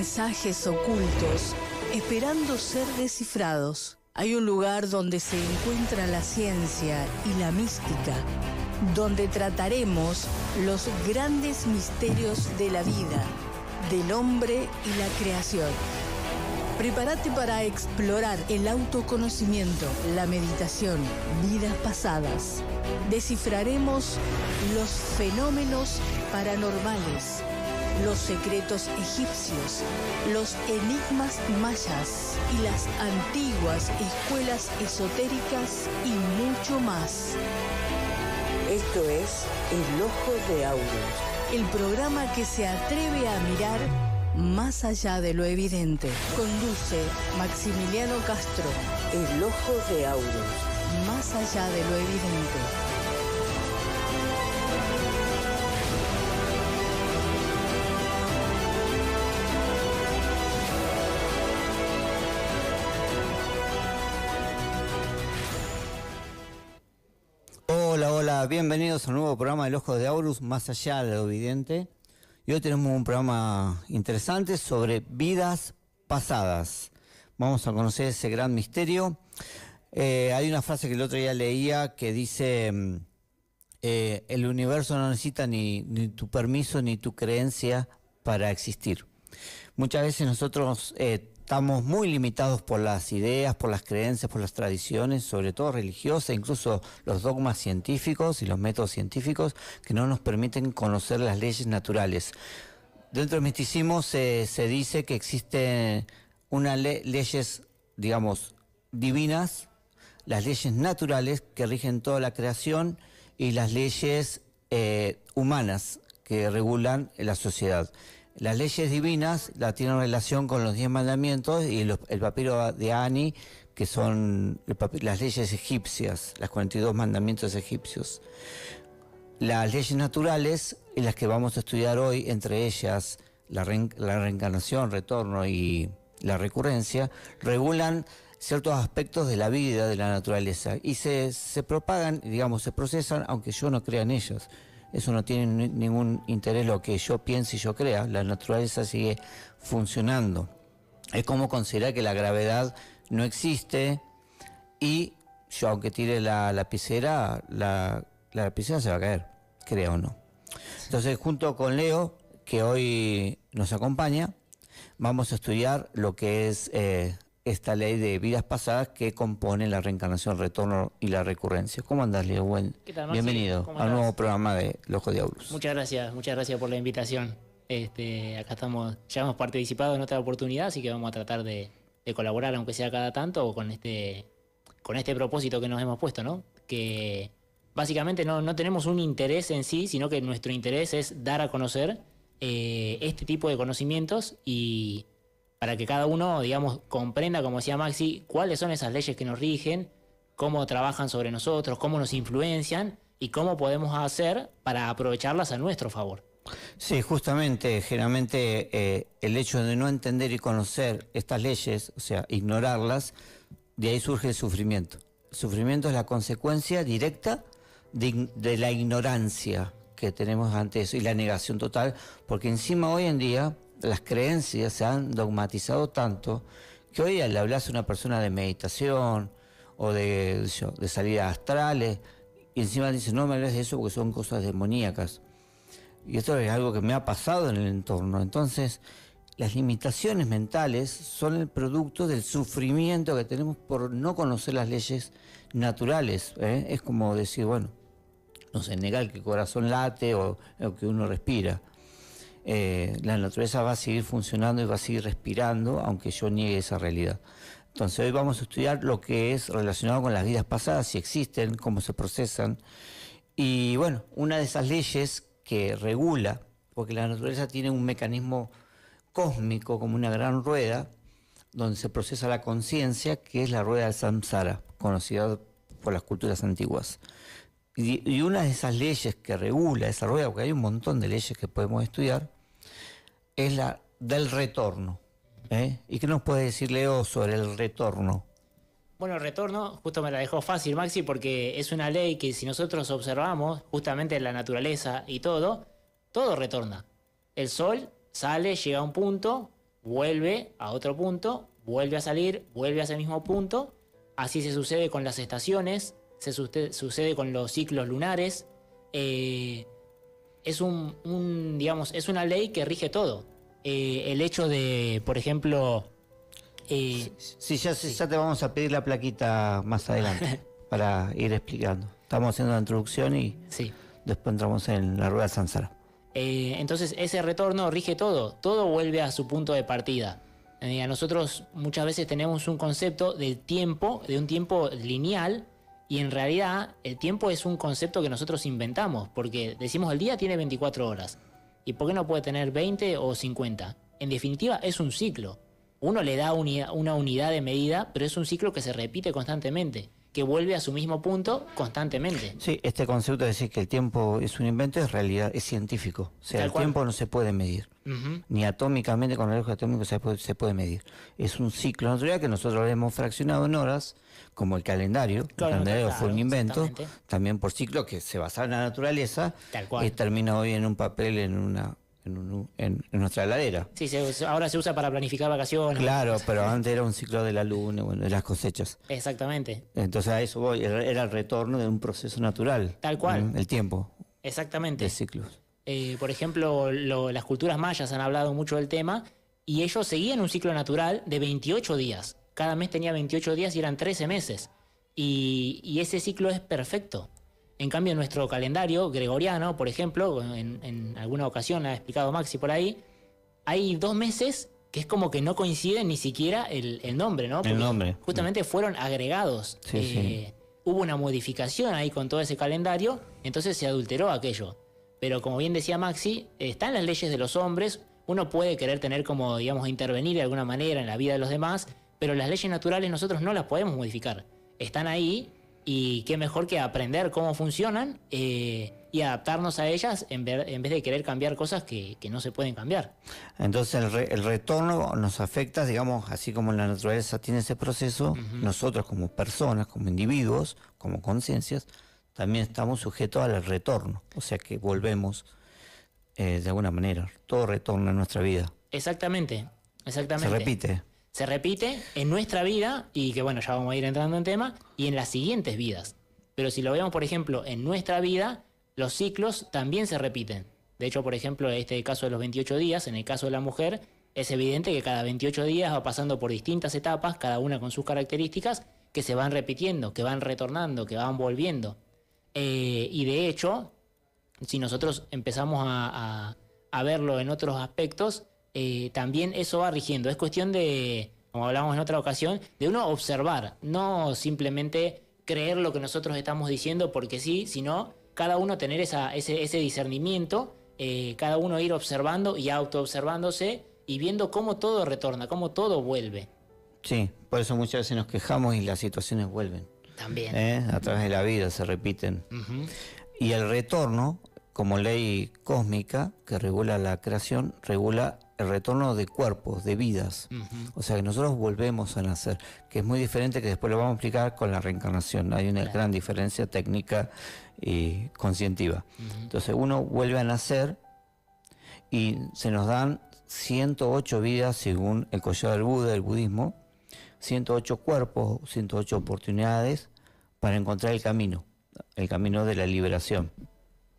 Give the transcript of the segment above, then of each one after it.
mensajes ocultos esperando ser descifrados. Hay un lugar donde se encuentra la ciencia y la mística, donde trataremos los grandes misterios de la vida, del hombre y la creación. Prepárate para explorar el autoconocimiento, la meditación, vidas pasadas. Descifraremos los fenómenos paranormales, los secretos egipcios, los enigmas mayas y las antiguas escuelas esotéricas y mucho más. Esto es El Ojo de Aurus, el programa que se atreve a mirar más allá de lo evidente. Conduce Maximiliano Castro. El Ojo de Aurus, más allá de lo evidente. Hola, bienvenidos a un nuevo programa del Ojo de Aurus, más allá de lo evidente. Y hoy tenemos un programa interesante sobre vidas pasadas. Vamos a conocer ese gran misterio. Hay una frase que el otro día leía que dice, el universo no necesita ni tu permiso ni tu creencia para existir. Muchas veces nosotros estamos muy limitados por las ideas, por las creencias, por las tradiciones, sobre todo religiosas, incluso los dogmas científicos y los métodos científicos que no nos permiten conocer las leyes naturales. Dentro del misticismo se dice que existen unas leyes, digamos, divinas, las leyes naturales que rigen toda la creación y las leyes humanas que regulan la sociedad. Las leyes divinas la tienen relación con los 10 mandamientos y el papiro de Ani, que son las leyes egipcias, las 42 mandamientos egipcios. Las leyes naturales, en las que vamos a estudiar hoy, entre ellas la reencarnación, retorno y la recurrencia, regulan ciertos aspectos de la vida, de la naturaleza, y se propagan, digamos, se procesan, aunque yo no crea en ellos. Eso no tiene ningún interés lo que yo piense y yo crea. La naturaleza sigue funcionando. Es como considerar que la gravedad no existe y yo, aunque tire la lapicera, la lapicera se va a caer, crea o no. Entonces, junto con Leo, que hoy nos acompaña, vamos a estudiar lo que es esta ley de vidas pasadas que compone la reencarnación, retorno y la recurrencia. ¿Cómo andás, Leo? ¿Qué tal, Maxi? Bienvenido al nuevo programa de El Ojo de Aurus. Muchas gracias por la invitación. Acá ya hemos participado en otra oportunidad, así que vamos a tratar de colaborar, aunque sea cada tanto, con este propósito que nos hemos puesto, ¿no? Que básicamente no tenemos un interés en sí, sino que nuestro interés es dar a conocer este tipo de conocimientos y para que cada uno, digamos, comprenda, como decía Maxi, cuáles son esas leyes que nos rigen, cómo trabajan sobre nosotros, cómo nos influencian y cómo podemos hacer para aprovecharlas a nuestro favor. Sí, justamente, generalmente el hecho de no entender y conocer estas leyes, o sea, ignorarlas, de ahí surge el sufrimiento. El sufrimiento es la consecuencia directa de la ignorancia que tenemos ante eso y la negación total, porque encima hoy en día las creencias se han dogmatizado tanto que hoy al hablarse a una persona de meditación o de salidas astrales y encima dice no me hables de eso porque son cosas demoníacas, y esto es algo que me ha pasado en el entorno. Entonces las limitaciones mentales son el producto del sufrimiento que tenemos por no conocer las leyes naturales, Es como decir, bueno, no sé, negar que el corazón late o que uno respira. La naturaleza va a seguir funcionando y va a seguir respirando, aunque yo niegue esa realidad. Entonces hoy vamos a estudiar lo que es relacionado con las vidas pasadas, si existen, cómo se procesan. Y bueno, una de esas leyes que regula, porque la naturaleza tiene un mecanismo cósmico como una gran rueda, donde se procesa la conciencia, que es la rueda del samsara, conocida por las culturas antiguas. Y una de esas leyes que regula esa rueda, porque hay un montón de leyes que podemos estudiar, es la del retorno. ¿Y qué nos puede decir Leo sobre el retorno? Bueno, el retorno, justo me la dejó fácil, Maxi, porque es una ley que si nosotros observamos justamente la naturaleza y todo retorna. El sol sale, llega a un punto, vuelve a otro punto, vuelve a salir, vuelve a ese mismo punto. Así se sucede con las estaciones, sucede con los ciclos lunares. Es digamos, es una ley que rige todo. El hecho de, por ejemplo... Sí, ya te vamos a pedir la plaquita más adelante para ir explicando. Estamos haciendo la introducción y Sí. después entramos en la rueda de Sansara. Entonces ese retorno rige todo vuelve a su punto de partida. Nosotros muchas veces tenemos un concepto del tiempo, de un tiempo lineal, y en realidad el tiempo es un concepto que nosotros inventamos, porque decimos el día tiene 24 horas, ¿y por qué no puede tener 20 o 50? En definitiva es un ciclo. Uno le da una unidad de medida, pero es un ciclo que se repite constantemente, que vuelve a su mismo punto constantemente. Sí, este concepto de decir que el tiempo es un invento es realidad, es científico. O sea, Tal el cual. tiempo no se puede medir. Ujú. Ni atómicamente con el reloj atómico se puede medir. Es un ciclo natural que nosotros lo hemos fraccionado en horas, como el calendario. Claro, el calendario claro, fue un invento, exactamente. también por ciclo que se basaba en la naturaleza Tal cual. y termina hoy en un papel en nuestra heladera. Sí, ahora se usa para planificar vacaciones. Claro, pero antes era un ciclo de la luna, bueno, de las cosechas. Exactamente. Entonces a eso voy, era el retorno de un proceso natural. Tal cual. El tiempo Exactamente. de ciclos. Por ejemplo, las culturas mayas han hablado mucho del tema y ellos seguían un ciclo natural de 28 días. Cada mes tenía 28 días y eran 13 meses. Y ese ciclo es perfecto. En cambio, en nuestro calendario gregoriano, por ejemplo, en alguna ocasión ha explicado Maxi por ahí, hay 2 meses que es como que no coinciden ni siquiera el nombre, ¿no? Porque nombre. justamente fueron agregados. Sí, sí. Hubo una modificación ahí con todo ese calendario, entonces se adulteró aquello. Pero como bien decía Maxi, están las leyes de los hombres, uno puede querer tener como, digamos, intervenir de alguna manera en la vida de los demás, pero las leyes naturales nosotros no las podemos modificar. Están ahí y qué mejor que aprender cómo funcionan y adaptarnos a ellas en vez de querer cambiar cosas que no se pueden cambiar. Entonces el retorno nos afecta, digamos, así como la naturaleza tiene ese proceso, nosotros como personas, como individuos, como conciencias, también estamos sujetos al retorno. O sea que volvemos de alguna manera, todo retorna en nuestra vida. Exactamente. Se repite. Se repite en nuestra vida, y que bueno, ya vamos a ir entrando en tema, y en las siguientes vidas. Pero si lo vemos, por ejemplo, en nuestra vida, los ciclos también se repiten. De hecho, por ejemplo, este caso de los 28 días, en el caso de la mujer, es evidente que cada 28 días va pasando por distintas etapas, cada una con sus características, que se van repitiendo, que van retornando, que van volviendo. Y de hecho, si nosotros empezamos a verlo en otros aspectos, también eso va rigiendo. Es cuestión de, como hablamos en otra ocasión, de uno observar, no simplemente creer lo que nosotros estamos diciendo porque sí, sino cada uno tener ese discernimiento, cada uno ir observando y autoobservándose y viendo cómo todo retorna, cómo todo vuelve. Sí, por eso muchas veces nos quejamos y las situaciones vuelven. También. A través de la vida se repiten. Ujú. Y el retorno, como ley cósmica que regula la creación, regula el retorno de cuerpos, de vidas. O sea que nosotros volvemos a nacer, que es muy diferente, que después lo vamos a explicar con la reencarnación. Hay una gran diferencia técnica y conscientiva. Entonces uno vuelve a nacer y se nos dan 108 vidas según el collar del Buda, el budismo, 108 cuerpos, 108 oportunidades para encontrar el camino de la liberación.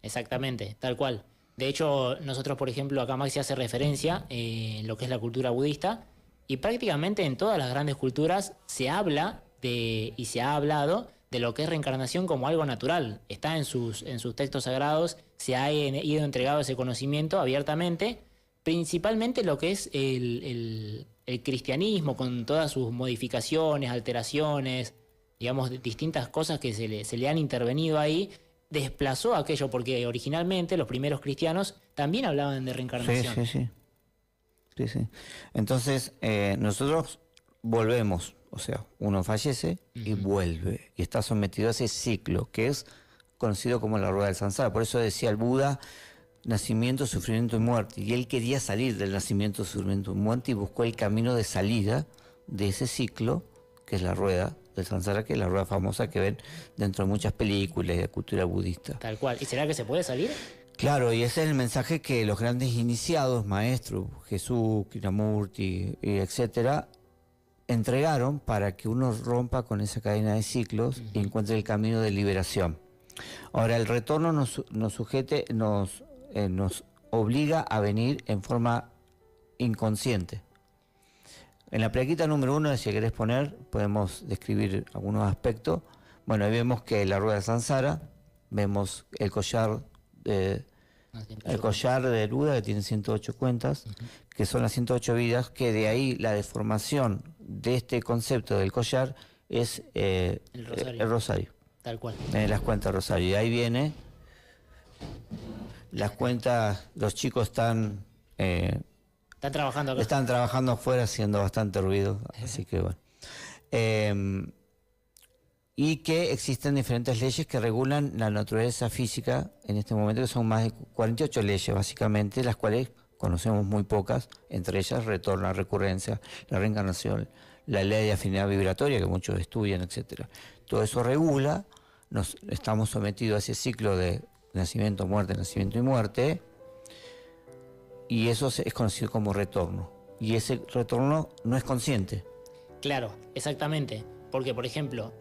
Exactamente, tal cual. De hecho, nosotros, por ejemplo, acá Maxi hace referencia en lo que es la cultura budista, y prácticamente en todas las grandes culturas se habla y se ha hablado de lo que es reencarnación como algo natural. Está en sus textos sagrados, se ha ido entregado ese conocimiento abiertamente, principalmente lo que es el cristianismo, con todas sus modificaciones, alteraciones, digamos, distintas cosas que se le han intervenido ahí, desplazó aquello, porque originalmente los primeros cristianos también hablaban de reencarnación. Sí. Entonces, nosotros volvemos, o sea, uno fallece y vuelve, y está sometido a ese ciclo, que es conocido como la rueda del Sansara. Por eso decía el Buda, nacimiento, sufrimiento y muerte. Y él quería salir del nacimiento, sufrimiento y muerte y buscó el camino de salida de ese ciclo, que es la rueda del Sansara, que es la rueda famosa que ven dentro de muchas películas y de cultura budista. Tal cual. ¿Y será que se puede salir? Claro, y ese es el mensaje que los grandes iniciados, maestros, Jesús, Krishnamurti, y etcétera, entregaron para que uno rompa con esa cadena de ciclos y encuentre el camino de liberación. Ahora, el retorno nos obliga a venir en forma inconsciente. En la plaquita número 1, si querés poner, podemos describir algunos aspectos. Bueno, ahí vemos que la rueda de Sansara, vemos el collar de Buda, que tiene 108 cuentas, que son las 108 vidas, que de ahí la deformación de este concepto del collar es el rosario. Tal cual. Las cuentas rosario. Y ahí viene las cuentas, los chicos están trabajando acá. Están trabajando afuera haciendo bastante ruido, así que bueno. Y que existen diferentes leyes que regulan la naturaleza física en este momento, que son más de 48 leyes básicamente, las cuales conocemos muy pocas, entre ellas retorno, la recurrencia, la reencarnación, la ley de afinidad vibratoria que muchos estudian, etcétera. Todo eso regula, estamos sometidos a ese ciclo de nacimiento, muerte, y eso es conocido como retorno. Y ese retorno no es consciente. Claro, exactamente. Porque, por ejemplo,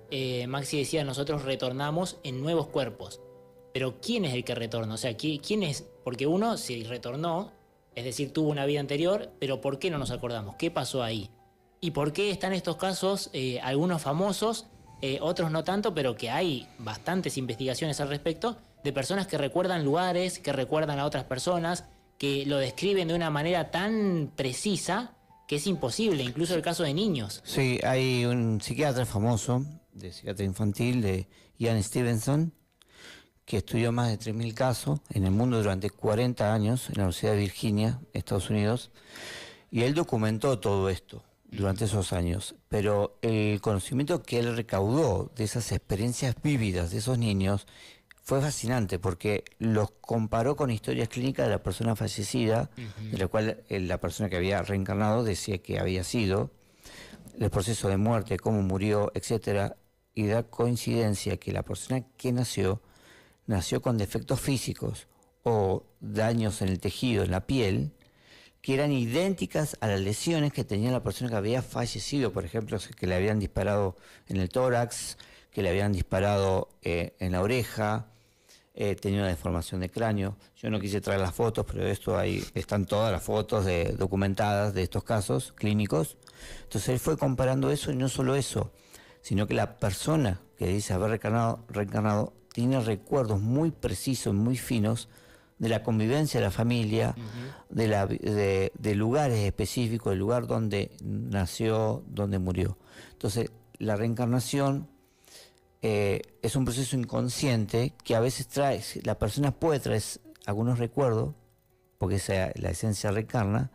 Maxi decía, nosotros retornamos en nuevos cuerpos. Pero ¿quién es el que retorna? O sea, ¿quién es? Porque uno, si retornó, es decir, tuvo una vida anterior, pero ¿por qué no nos acordamos? ¿Qué pasó ahí? ¿Y por qué están estos casos, algunos famosos, otros no tanto, pero que hay bastantes investigaciones al respecto, de personas que recuerdan lugares, que recuerdan a otras personas, que lo describen de una manera tan precisa que es imposible, incluso el caso de niños? Sí, hay un psiquiatra famoso, de psiquiatra infantil, de Ian Stevenson, que estudió más de 3.000 casos en el mundo durante 40 años en la Universidad de Virginia, Estados Unidos, y él documentó todo esto durante esos años, pero el conocimiento que él recaudó de esas experiencias vívidas de esos niños fue fascinante, porque los comparó con historias clínicas de la persona fallecida, de la cual la persona que había reencarnado decía que había sido, el proceso de muerte, cómo murió, etcétera, y da coincidencia que la persona que nació con defectos físicos o daños en el tejido, en la piel, que eran idénticas a las lesiones que tenía la persona que había fallecido, por ejemplo, que le habían disparado en el tórax, que le habían disparado en la oreja, tenía una deformación de cráneo. Yo no quise traer las fotos, pero ahí están todas las fotos documentadas de estos casos clínicos. Entonces él fue comparando eso, y no solo eso, sino que la persona que dice haber reencarnado tiene recuerdos muy precisos, muy finos de la convivencia de la familia, de lugares específicos, del lugar donde nació, donde murió. Entonces la reencarnación es un proceso inconsciente que a veces la persona puede traer algunos recuerdos, porque la esencia reencarna,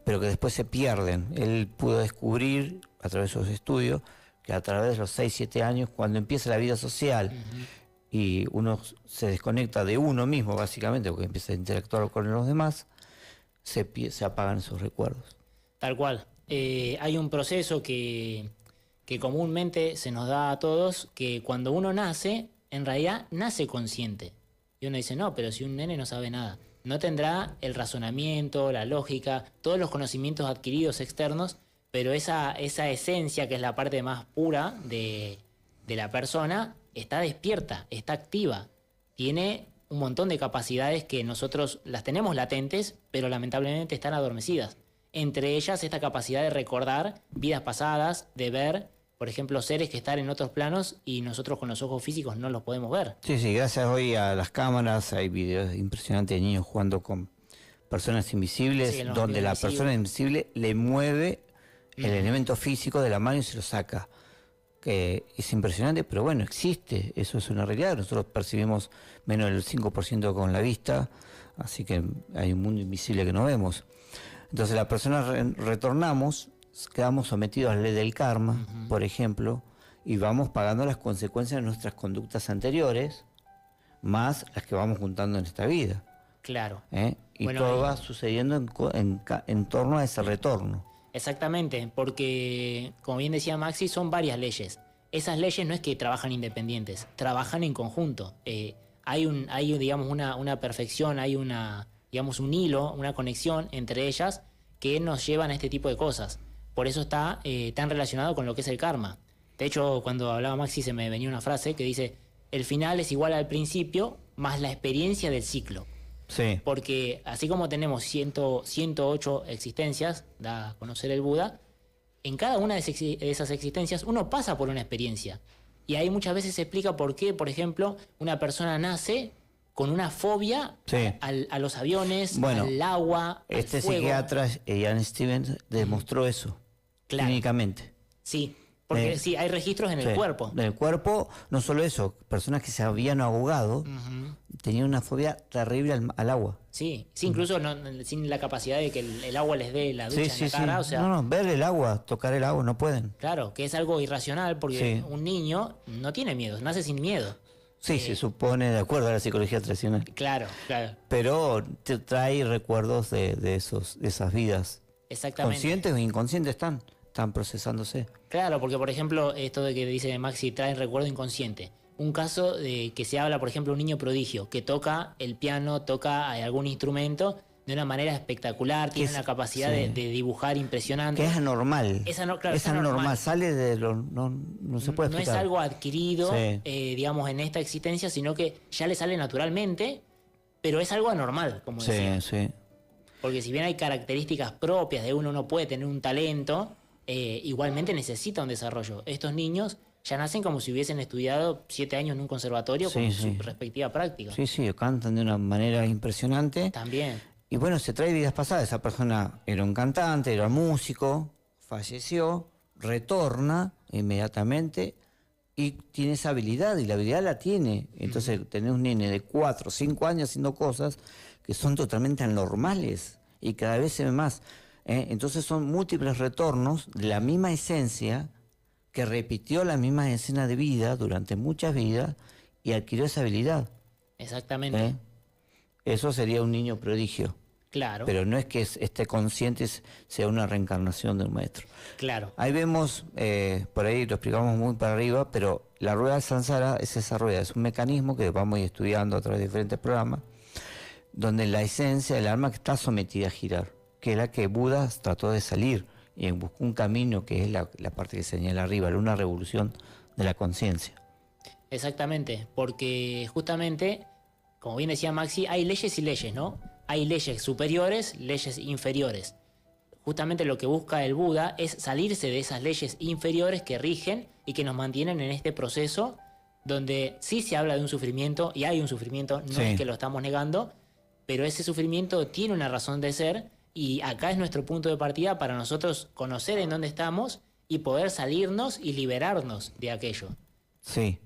pero que después se pierden. Él pudo descubrir, a través de sus estudios, que a través de los 6, 7 años, cuando empieza la vida social, y uno se desconecta de uno mismo, básicamente, porque empieza a interactuar con los demás, se apagan esos recuerdos. Tal cual. Hay un proceso que comúnmente se nos da a todos, que cuando uno nace, en realidad nace consciente. Y uno dice, no, pero si un nene no sabe nada, no tendrá el razonamiento, la lógica, todos los conocimientos adquiridos externos, pero esa esencia, que es la parte más pura de la persona, está despierta, está activa, tiene un montón de capacidades que nosotros las tenemos latentes, pero lamentablemente están adormecidas. Entre ellas esta capacidad de recordar vidas pasadas, de ver, por ejemplo, seres que están en otros planos y nosotros con los ojos físicos no los podemos ver. Sí, gracias hoy a las cámaras hay videos impresionantes de niños jugando con personas invisibles, donde la persona invisible le mueve el elemento físico de la mano y se lo saca. Que es impresionante, pero bueno, existe, eso es una realidad. Nosotros percibimos menos del 5% con la vista, así que hay un mundo invisible que no vemos. Entonces la persona retornamos, quedamos sometidos a la ley del karma, por ejemplo, y vamos pagando las consecuencias de nuestras conductas anteriores, más las que vamos juntando en esta vida. Claro. Y bueno, todo va sucediendo en torno a ese retorno. Exactamente, porque, como bien decía Maxi, son varias leyes. Esas leyes no es que trabajan independientes, trabajan en conjunto. digamos, una perfección, hay digamos, un hilo, una conexión entre ellas que nos llevan a este tipo de cosas. Por eso está tan relacionado con lo que es el karma. De hecho, cuando hablaba Maxi se me venía una frase que dice, el final es igual al principio más la experiencia del ciclo. Sí. Porque así como tenemos 108 existencias, da a conocer el Buda, en cada una de esas existencias uno pasa por una experiencia. Y ahí muchas veces se explica por qué, por ejemplo, una persona nace con una fobia a los aviones, al agua, al fuego. Psiquiatra, Ian Stevens, demostró eso clínicamente. Sí, porque sí, hay registros en el cuerpo. En el cuerpo, no solo eso, personas que se habían ahogado tenían una fobia terrible al agua. Sí, incluso sin la capacidad de que el agua les dé la ducha en la cara. O sea, no, ver el agua, tocar el agua, no pueden. Claro, que es algo irracional porque un niño no tiene miedo, nace sin miedo. Sí, se supone, de acuerdo a la psicología tradicional. Claro. Pero te trae recuerdos de esas vidas. Exactamente. Conscientes o inconscientes están procesándose. Claro, porque por ejemplo, esto de que dice Maxi, trae recuerdo inconsciente. Un caso de que se habla, por ejemplo, un niño prodigio que toca el piano, toca algún instrumento de una manera espectacular, tiene una capacidad de dibujar impresionante. Que es anormal. Es anormal, sale de lo... No se puede explicar. No es algo adquirido, digamos, en esta existencia, sino que ya le sale naturalmente, pero es algo anormal, como decía. Sí. Porque si bien hay características propias de uno puede tener un talento, igualmente necesita un desarrollo. Estos niños ya nacen como si hubiesen estudiado 7 años en un conservatorio con su respectiva práctica. Sí, cantan de una manera impresionante. También. Y bueno, se trae vidas pasadas. Esa persona era un cantante, era músico, falleció, retorna inmediatamente y tiene esa habilidad, y la habilidad la tiene. Entonces tenés un nene de 4 o 5 años haciendo cosas que son totalmente anormales y cada vez se ve más. Entonces son múltiples retornos de la misma esencia que repitió la misma escena de vida durante muchas vidas y adquirió esa habilidad. Exactamente. Eso sería un niño prodigio. Claro. Pero no es que esté consciente, sea una reencarnación de un maestro. Claro. Ahí vemos, por ahí lo explicamos muy para arriba, pero la rueda del samsara es esa rueda, es un mecanismo que vamos a ir estudiando a través de diferentes programas, donde la esencia del alma está sometida a girar, que es la que Buda trató de salir y buscó un camino que es la parte que señala arriba, una revolución de la conciencia. Exactamente, porque justamente, como bien decía Maxi, hay leyes y leyes, ¿no? Hay leyes superiores, leyes inferiores. Justamente lo que busca el Buda es salirse de esas leyes inferiores que rigen y que nos mantienen en este proceso donde sí se habla de un sufrimiento, y hay un sufrimiento, no es que lo estamos negando, pero ese sufrimiento tiene una razón de ser, y acá es nuestro punto de partida para nosotros conocer en dónde estamos y poder salirnos y liberarnos de aquello. Sí.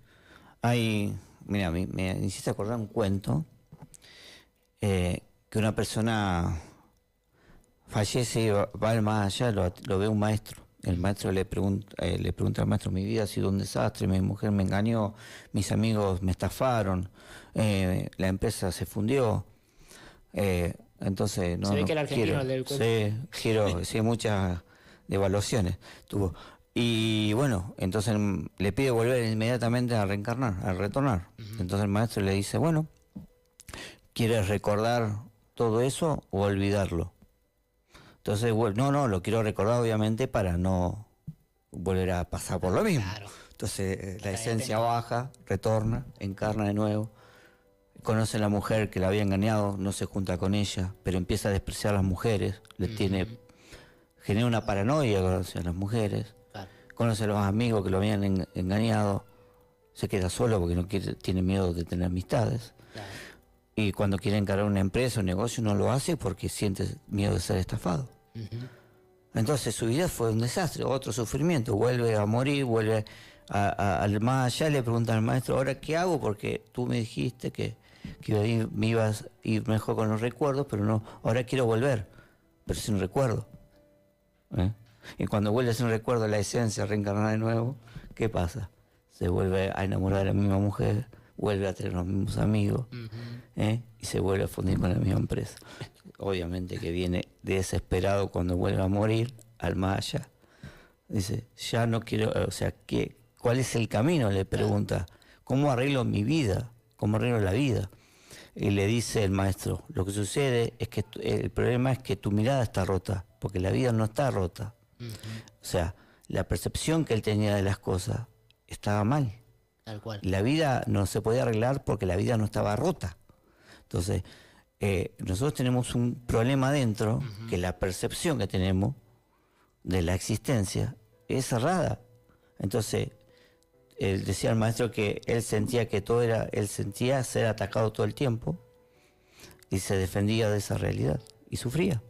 Mira, me hiciste acordar un cuento que una persona fallece y va al más allá, lo ve un maestro. El maestro le pregunta al maestro: mi vida ha sido un desastre, mi mujer me engañó, mis amigos me estafaron, la empresa se fundió. Entonces se ve que el argentino del cuento. Sí, muchas devaluaciones tuvo. Y bueno, entonces le pide volver inmediatamente a reencarnar, a retornar. Entonces el maestro le dice: bueno, ¿quieres recordar todo eso o olvidarlo? Entonces, no, lo quiero recordar obviamente para no volver a pasar por lo mismo. Claro. Entonces la esencia baja, retorna, encarna de nuevo, conoce a la mujer que la había engañado, no se junta con ella, pero empieza a despreciar a las mujeres, genera una paranoia hacia las mujeres, conoce a los amigos que lo habían engañado, se queda solo porque tiene miedo de tener amistades. Claro. Y cuando quiere encarar una empresa o un negocio no lo hace porque siente miedo de ser estafado. Entonces su vida fue un desastre, otro sufrimiento, vuelve a morir, vuelve al más allá, le pregunta al maestro: ahora qué hago, porque tú me dijiste que me ibas a ir mejor con los recuerdos, pero no, ahora quiero volver, pero sin recuerdo. Y cuando vuelve sin recuerdo a la esencia, reencarnar de nuevo, ¿qué pasa? Se vuelve a enamorar de la misma mujer, vuelve a tener los mismos amigos, y se vuelve a fundir con la misma empresa. Obviamente que viene desesperado cuando vuelve a morir, al más allá. Dice: ya no quiero, ¿cuál es el camino? Le pregunta: ¿cómo arreglo mi vida? como regla la vida. Y le dice el maestro, lo que sucede es que el problema es que tu mirada está rota, porque la vida no está rota. O sea, la percepción que él tenía de las cosas estaba mal. Tal cual. La vida no se podía arreglar porque la vida no estaba rota. Entonces, nosotros tenemos un problema adentro, que la percepción que tenemos de la existencia es errada. Entonces, él decía el maestro que él sentía que él sentía ser atacado todo el tiempo y se defendía de esa realidad y sufría.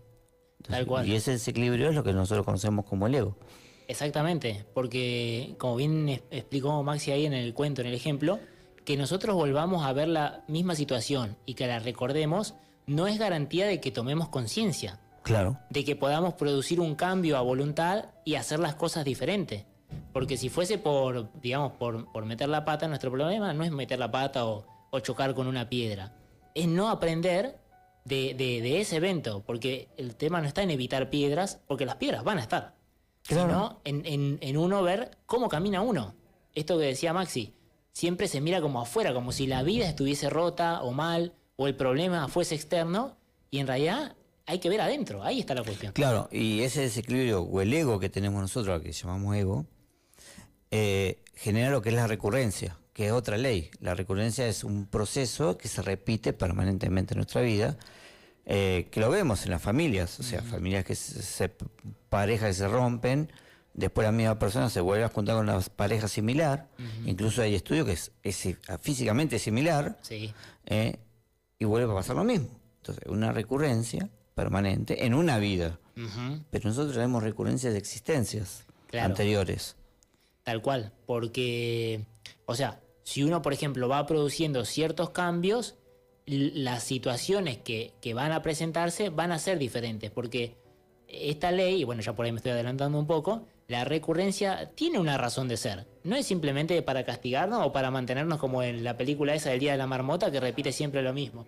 Entonces, Tal cual. y ese desequilibrio es lo que nosotros conocemos como el ego. Exactamente, porque como bien explicó Maxi ahí en el cuento, en el ejemplo, que nosotros volvamos a ver la misma situación y que la recordemos no es garantía de que tomemos conciencia, Claro. de que podamos producir un cambio a voluntad y hacer las cosas diferentes. Porque si fuese por, digamos, por meter la pata, nuestro problema no es meter la pata o chocar con una piedra, es no aprender de ese evento, porque el tema no está en evitar piedras, porque las piedras van a estar. Claro. Sino en uno ver cómo camina uno. Esto que decía Maxi, siempre se mira como afuera, como si la vida estuviese rota o mal, o el problema fuese externo, y en realidad hay que ver adentro, ahí está la cuestión. Claro, y ese desequilibrio o el ego que tenemos nosotros, al que llamamos ego, genera lo que es la recurrencia, que es otra ley. La recurrencia es un proceso que se repite permanentemente en nuestra vida, que lo vemos en las familias, o sea, familias que parejas que se rompen, después la misma persona se vuelve a juntar con una pareja similar, incluso hay estudios que es físicamente similar, Sí, y vuelve a pasar lo mismo. Entonces, una recurrencia permanente en una vida. ujú, Pero nosotros tenemos recurrencias de existencias Claro. anteriores. tal cual. Porque, o sea, si uno, por ejemplo, va produciendo ciertos cambios, las situaciones que van a presentarse van a ser diferentes. Porque esta ley, y bueno, ya por ahí me estoy adelantando un poco, la recurrencia tiene una razón de ser. No es simplemente para castigarnos o para mantenernos como en la película esa del Día de la Marmota que repite siempre lo mismo.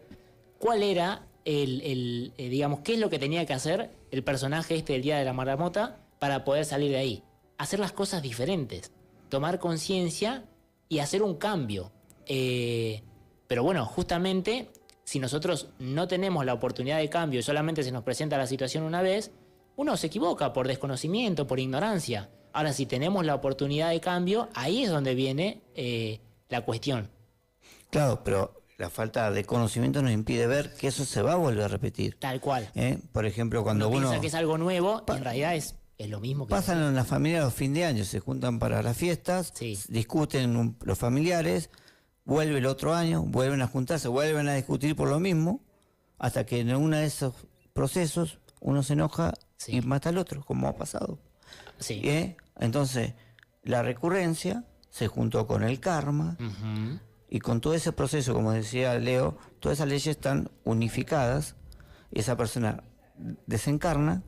¿Cuál era digamos, qué es lo que tenía que hacer el personaje este del Día de la Marmota para poder salir de ahí? Hacer las cosas diferentes, tomar conciencia y hacer un cambio. Pero bueno, justamente, si nosotros no tenemos la oportunidad de cambio y solamente se nos presenta la situación una vez, uno se equivoca por desconocimiento, por ignorancia. Ahora, si tenemos la oportunidad de cambio, ahí es donde viene la cuestión. Claro, pero la falta de conocimiento nos impide ver que eso se va a volver a repetir. Tal cual. Por ejemplo, cuando Uno uno... piensa que es algo nuevo y en realidad es lo mismo que... Pasan en la familia los fin de año, se juntan para las fiestas, Sí. discuten los familiares, vuelve el otro año, vuelven a juntarse, vuelven a discutir por lo mismo, hasta que en uno de esos procesos uno se enoja Sí. y mata al otro, como ha pasado. Sí. Entonces, la recurrencia se juntó con el karma Ujú. y con todo ese proceso, como decía Leo, todas esas leyes están unificadas y esa persona desencarna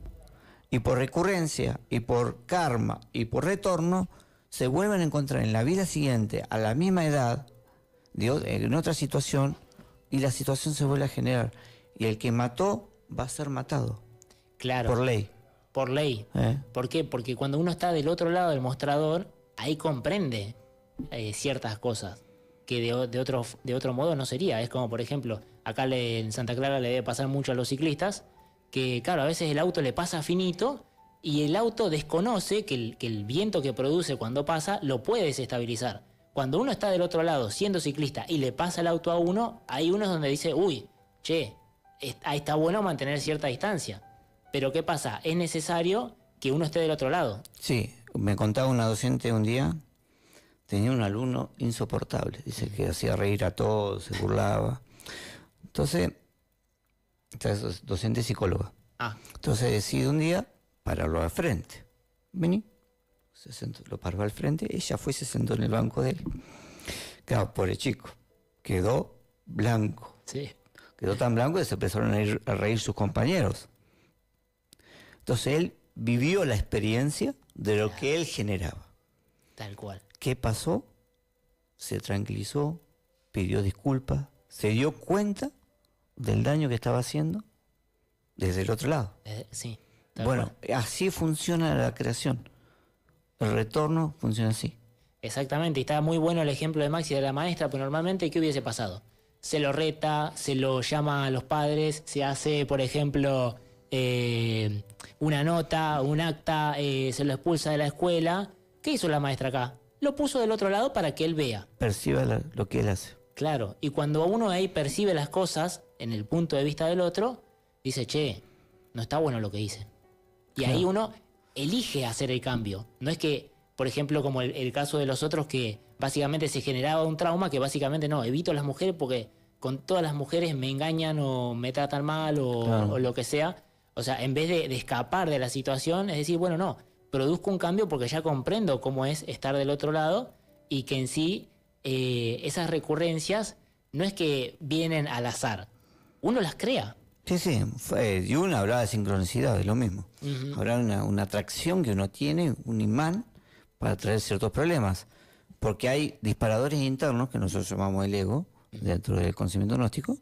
y por recurrencia y por karma y por retorno se vuelven a encontrar en la vida siguiente a la misma edad, en otra situación, y la situación se vuelve a generar. Y el que mató va a ser matado Claro. por ley. Por ley. ¿Por qué? Porque cuando uno está del otro lado del mostrador, ahí comprende ciertas cosas que de otro modo no sería. Es como, por ejemplo, acá en Santa Clara le debe pasar mucho a los ciclistas, que claro, a veces el auto le pasa finito y el auto desconoce que el viento que produce cuando pasa lo puede desestabilizar. Cuando uno está del otro lado siendo ciclista y le pasa el auto a uno, hay uno donde dice, uy, che, ahí está bueno mantener cierta distancia. Pero ¿qué pasa? Es necesario que uno esté del otro lado. Sí, me contaba una docente un día, tenía un alumno insoportable, dice que hacía reír a todos, se burlaba. Entonces, esta es docente psicóloga. Ah, Entonces decide un día pararlo al frente. Vení, se sentó, lo paró al frente, ella fue y se sentó en el banco de él. Claro, pobre chico, quedó blanco. sí. Quedó tan blanco que se empezaron a reír sus compañeros. Entonces él vivió la experiencia de lo que él generaba. Tal cual. ¿Qué pasó? Se tranquilizó, pidió disculpas, se dio cuenta del daño que estaba haciendo desde el otro lado. Sí. Tal Bueno, cual. así funciona la creación. El retorno funciona así. Exactamente, y está muy bueno el ejemplo de Maxi de la maestra, pero normalmente, ¿qué hubiese pasado? Se lo reta, se lo llama a los padres, se hace, por ejemplo, una nota, un acta, se lo expulsa de la escuela. ¿Qué hizo la maestra acá? Lo puso del otro lado para que él vea. Perciba lo que él hace. Claro, y cuando uno ahí percibe las cosas en el punto de vista del otro, dice, che, no está bueno lo que hice. Y ahí uno elige hacer el cambio. No es que, por ejemplo, como el caso de los otros, que básicamente se generaba un trauma, que básicamente no, evito a las mujeres porque con todas las mujeres me engañan o me tratan mal o lo que sea. O sea, en vez de escapar de la situación, es decir, bueno, no, produzco un cambio porque ya comprendo cómo es estar del otro lado y que en sí esas recurrencias no es que vienen al azar, uno las crea. Sí, sí. Jung hablaba de sincronicidad, de lo mismo. Habrá una atracción que uno tiene, un imán, para traer ciertos problemas. Porque hay disparadores internos, que nosotros llamamos el ego, dentro del conocimiento gnóstico,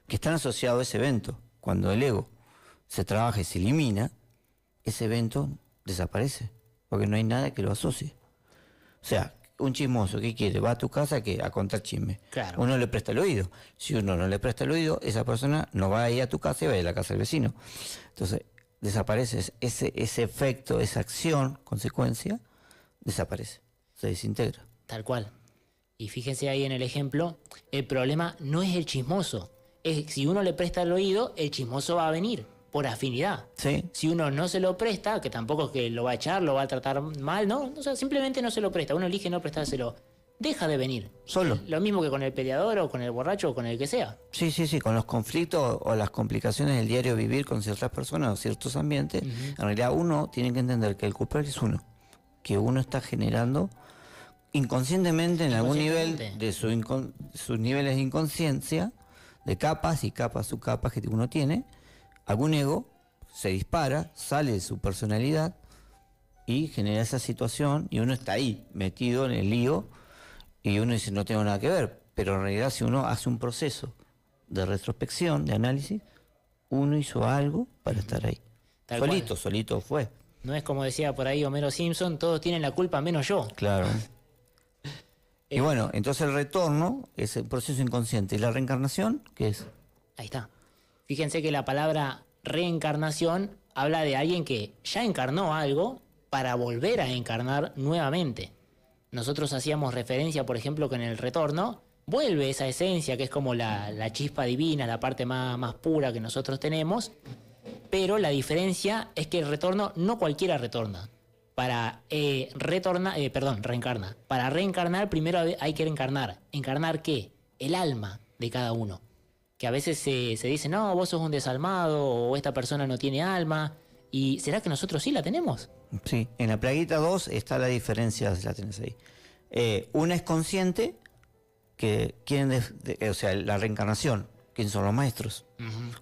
que están asociados a ese evento. Cuando el ego se trabaja y se elimina, ese evento desaparece, porque no hay nada que lo asocie. O sea, un chismoso, ¿qué quiere? Va a tu casa a contar chisme. Claro. Uno le presta el oído. Si uno no le presta el oído, esa persona no va a ir a tu casa y va a ir a la casa del vecino. Entonces, desaparece ese efecto, esa acción, consecuencia, desaparece, se desintegra. Tal cual. Y fíjense ahí en el ejemplo, el problema no es el chismoso. Es si uno le presta el oído, el chismoso va a venir, por afinidad. Sí. Si uno no se lo presta, que tampoco es que lo va a echar, lo va a tratar mal, ¿no? O sea, simplemente no se lo presta. Uno elige no prestárselo. Deja de venir. Solo. Lo mismo que con el peleador o con el borracho o con el que sea. Sí, sí, sí, con los conflictos o las complicaciones del diario vivir con ciertas personas o ciertos ambientes, en realidad uno tiene que entender que el culpable es uno, que uno está generando inconscientemente en algún nivel de sus niveles de inconsciencia, de capas y capas, subcapas que uno tiene, algún ego se dispara, sale de su personalidad y genera esa situación y uno está ahí, metido en el lío y uno dice no tengo nada que ver, pero en realidad si uno hace un proceso de retrospección, de análisis, uno hizo algo para estar ahí. Tal Solito, cual. solito fue. No es como decía por ahí Homero Simpson, todos tienen la culpa menos yo. Claro. Y bueno, entonces el retorno es el proceso inconsciente. ¿Y la reencarnación qué es? Ahí está. Fíjense que la palabra reencarnación habla de alguien que ya encarnó algo para volver a encarnar nuevamente. Nosotros hacíamos referencia, por ejemplo, que en el retorno vuelve esa esencia que es como la chispa divina, la parte más pura que nosotros tenemos, pero la diferencia es que el retorno no cualquiera retorna. Para reencarna. Para reencarnar primero hay que reencarnar. ¿Encarnar qué? El alma de cada uno. Que a veces se dice, no, vos sos un desalmado o esta persona no tiene alma. ¿Y será que nosotros sí la tenemos? Sí, en la plaguita 2 está la diferencia, si la tenés ahí. Una es consciente, que quieren, o sea, la reencarnación. ¿Quiénes son los maestros?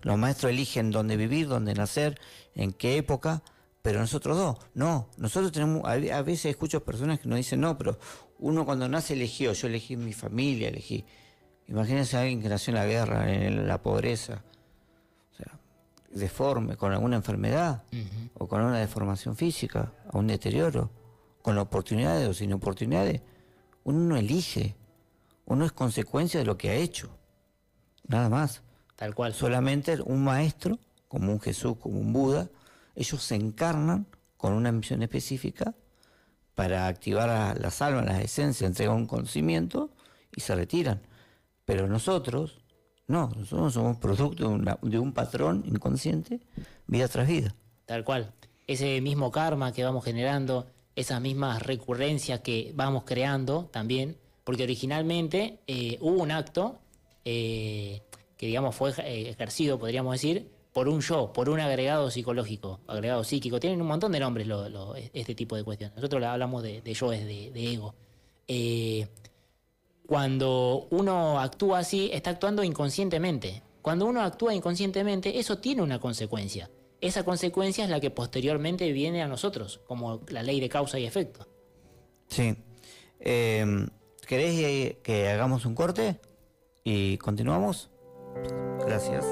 Los maestros eligen dónde vivir, dónde nacer, en qué época. Pero nosotros dos, no. Nosotros tenemos, a veces escucho personas que nos dicen, no, pero uno cuando nace eligió, yo elegí mi familia, elegí. Imagínense a alguien que nació en la guerra, en la pobreza, o sea, deforme, con alguna enfermedad, o con una deformación física, o un deterioro, con oportunidades o sin oportunidades. Uno no elige, uno es consecuencia de lo que ha hecho, nada más. Tal cual. Solamente un maestro, como un Jesús, como un Buda, ellos se encarnan con una misión específica para activar a las almas, las esencias, entregan un conocimiento y se retiran. Pero nosotros, no, nosotros somos producto de un patrón inconsciente, vida tras vida. Tal cual. Ese mismo karma que vamos generando, esas mismas recurrencias que vamos creando también, porque originalmente hubo un acto que, digamos, fue ejercido, podríamos decir, por un yo, por un agregado psicológico, agregado psíquico. Tienen un montón de nombres este tipo de cuestiones. Nosotros hablamos de yoes, de ego. Cuando uno actúa así, está actuando inconscientemente. Cuando uno actúa inconscientemente, eso tiene una consecuencia. Esa consecuencia es la que posteriormente viene a nosotros, como la ley de causa y efecto. Sí. ¿Querés que hagamos un corte y continuamos? Gracias.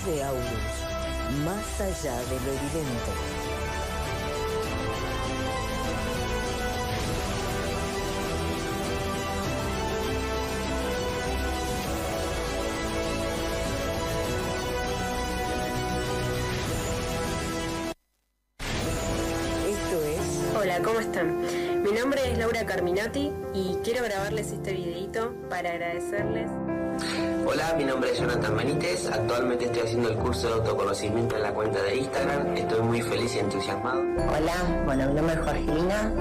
ojos de Aurus, más allá de lo evidente. Hola, ¿cómo están? Mi nombre es Laura Carminati y quiero grabarles este videito para agradecerles. Hola, mi nombre es Jonathan Benítez, actualmente estoy haciendo el curso de autoconocimiento en la cuenta de Instagram, estoy muy feliz y entusiasmado. Hola, bueno, mi nombre es Jorgelina,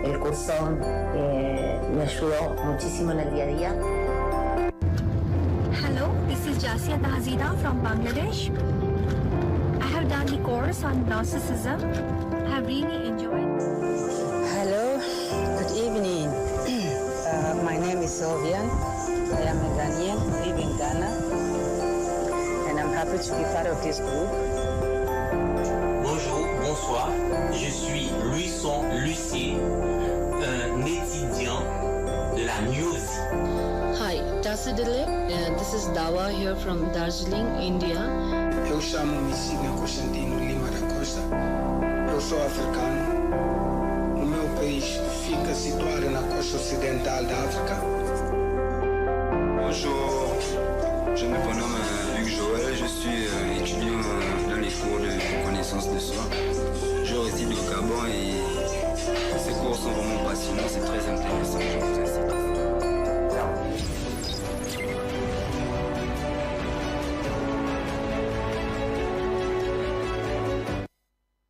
el curso me ayudó muchísimo en el día a día. Hello, this is Jasia Tahzida from Bangladesh. I have done the course on Gnosticism. I have really enjoyed. Hello, good evening. My name is Sovian. I am a Ghanaian, live in Ghana, and I'm happy to be part of this group. Bonjour, bonsoir. Je suis Luisson Lucie, un étudiant de la Newsy. Hi, Tassadile. This is Dawa here from Darjeeling, India. Eu chamo-me Sidney Constantino Lima da Costa. Eu sou africano. O meu país fica situado na costa ocidental da África. Bonjour, je me prénomme Luc Joël, je suis étudiant dans les cours de connaissance de soi. Je réside au Gabon et ces cours sont vraiment passionnants, c'est très intéressant. Je vous incite.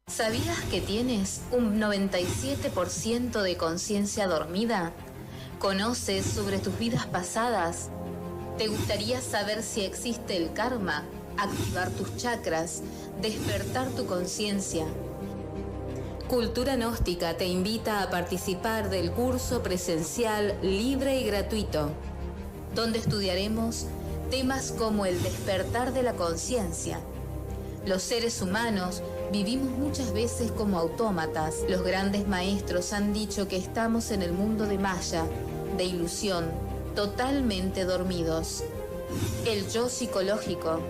¿Sabías que tienes un 97% de conciencia dormida? ¿Conoces sobre tus vidas pasadas? ¿Te gustaría saber si existe el karma, activar tus chakras, despertar tu conciencia? Cultura Gnóstica te invita a participar del curso presencial libre y gratuito, donde estudiaremos temas como el despertar de la conciencia. Los seres humanos vivimos muchas veces como autómatas. Los grandes maestros han dicho que estamos en el mundo de Maya, de ilusión, totalmente dormidos. El yo psicológico.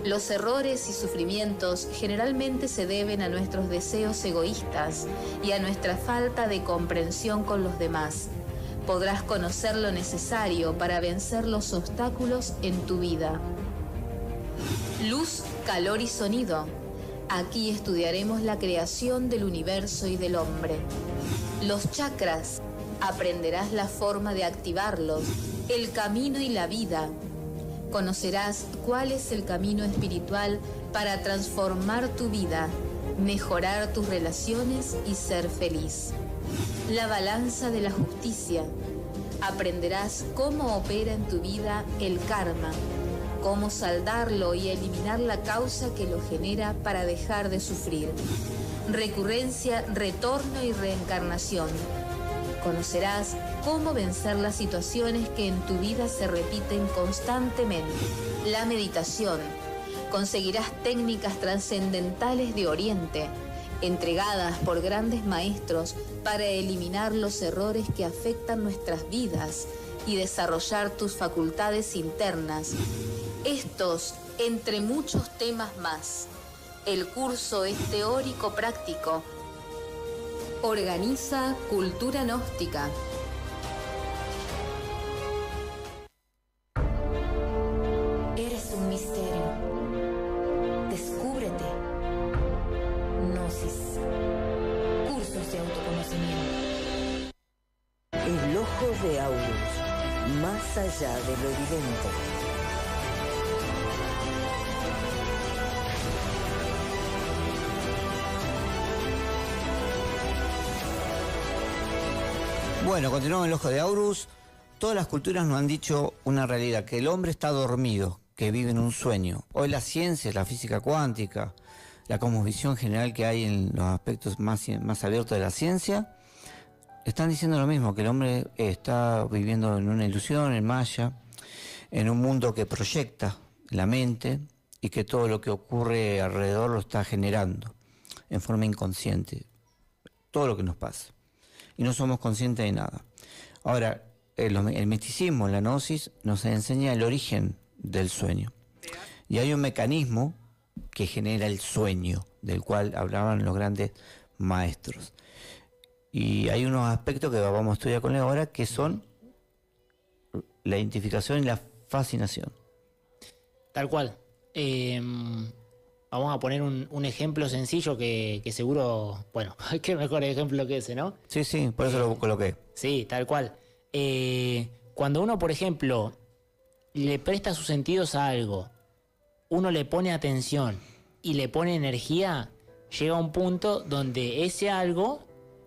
Los errores y sufrimientos generalmente se deben a nuestros deseos egoístas y a nuestra falta de comprensión con los demás. Podrás conocer lo necesario para vencer los obstáculos en tu vida. Luz, calor y sonido. Aquí estudiaremos la creación del universo y del hombre. Los chakras. Aprenderás la forma de activarlos, el camino y la vida. Conocerás cuál es el camino espiritual para transformar tu vida, mejorar tus relaciones y ser feliz. La balanza de la justicia. Aprenderás cómo opera en tu vida el karma, cómo saldarlo y eliminar la causa que lo genera para dejar de sufrir. Recurrencia, retorno y reencarnación. Conocerás cómo vencer las situaciones que en tu vida se repiten constantemente. La meditación. Conseguirás técnicas trascendentales de Oriente, entregadas por grandes maestros para eliminar los errores que afectan nuestras vidas y desarrollar tus facultades internas. Estos, entre muchos temas más. El curso es teórico práctico. Organiza Cultura Gnóstica. Eres un misterio. Descúbrete. Gnosis. Cursos de autoconocimiento. El ojo de Aurus, más allá de lo evidente. Bueno, continuamos en el ojo de Aurus. Todas las culturas nos han dicho una realidad, que el hombre está dormido, que vive en un sueño. Hoy la ciencia, la física cuántica, la cosmovisión general que hay en los aspectos más abiertos de la ciencia, están diciendo lo mismo, que el hombre está viviendo en una ilusión, en Maya, en un mundo que proyecta la mente y que todo lo que ocurre alrededor lo está generando en forma inconsciente, todo lo que nos pasa. Y no somos conscientes de nada. Ahora, el misticismo, la gnosis, nos enseña el origen del sueño. Y hay un mecanismo que genera el sueño, del cual hablaban los grandes maestros. Y hay unos aspectos que vamos a estudiar con él ahora, que son la identificación y la fascinación. Tal cual. Vamos a poner un ejemplo sencillo que seguro, bueno, qué mejor ejemplo que ese, ¿no? Sí, por eso lo coloqué. Sí, tal cual. Cuando uno, por ejemplo, le presta sus sentidos a algo, uno le pone atención y le pone energía, llega a un punto donde ese algo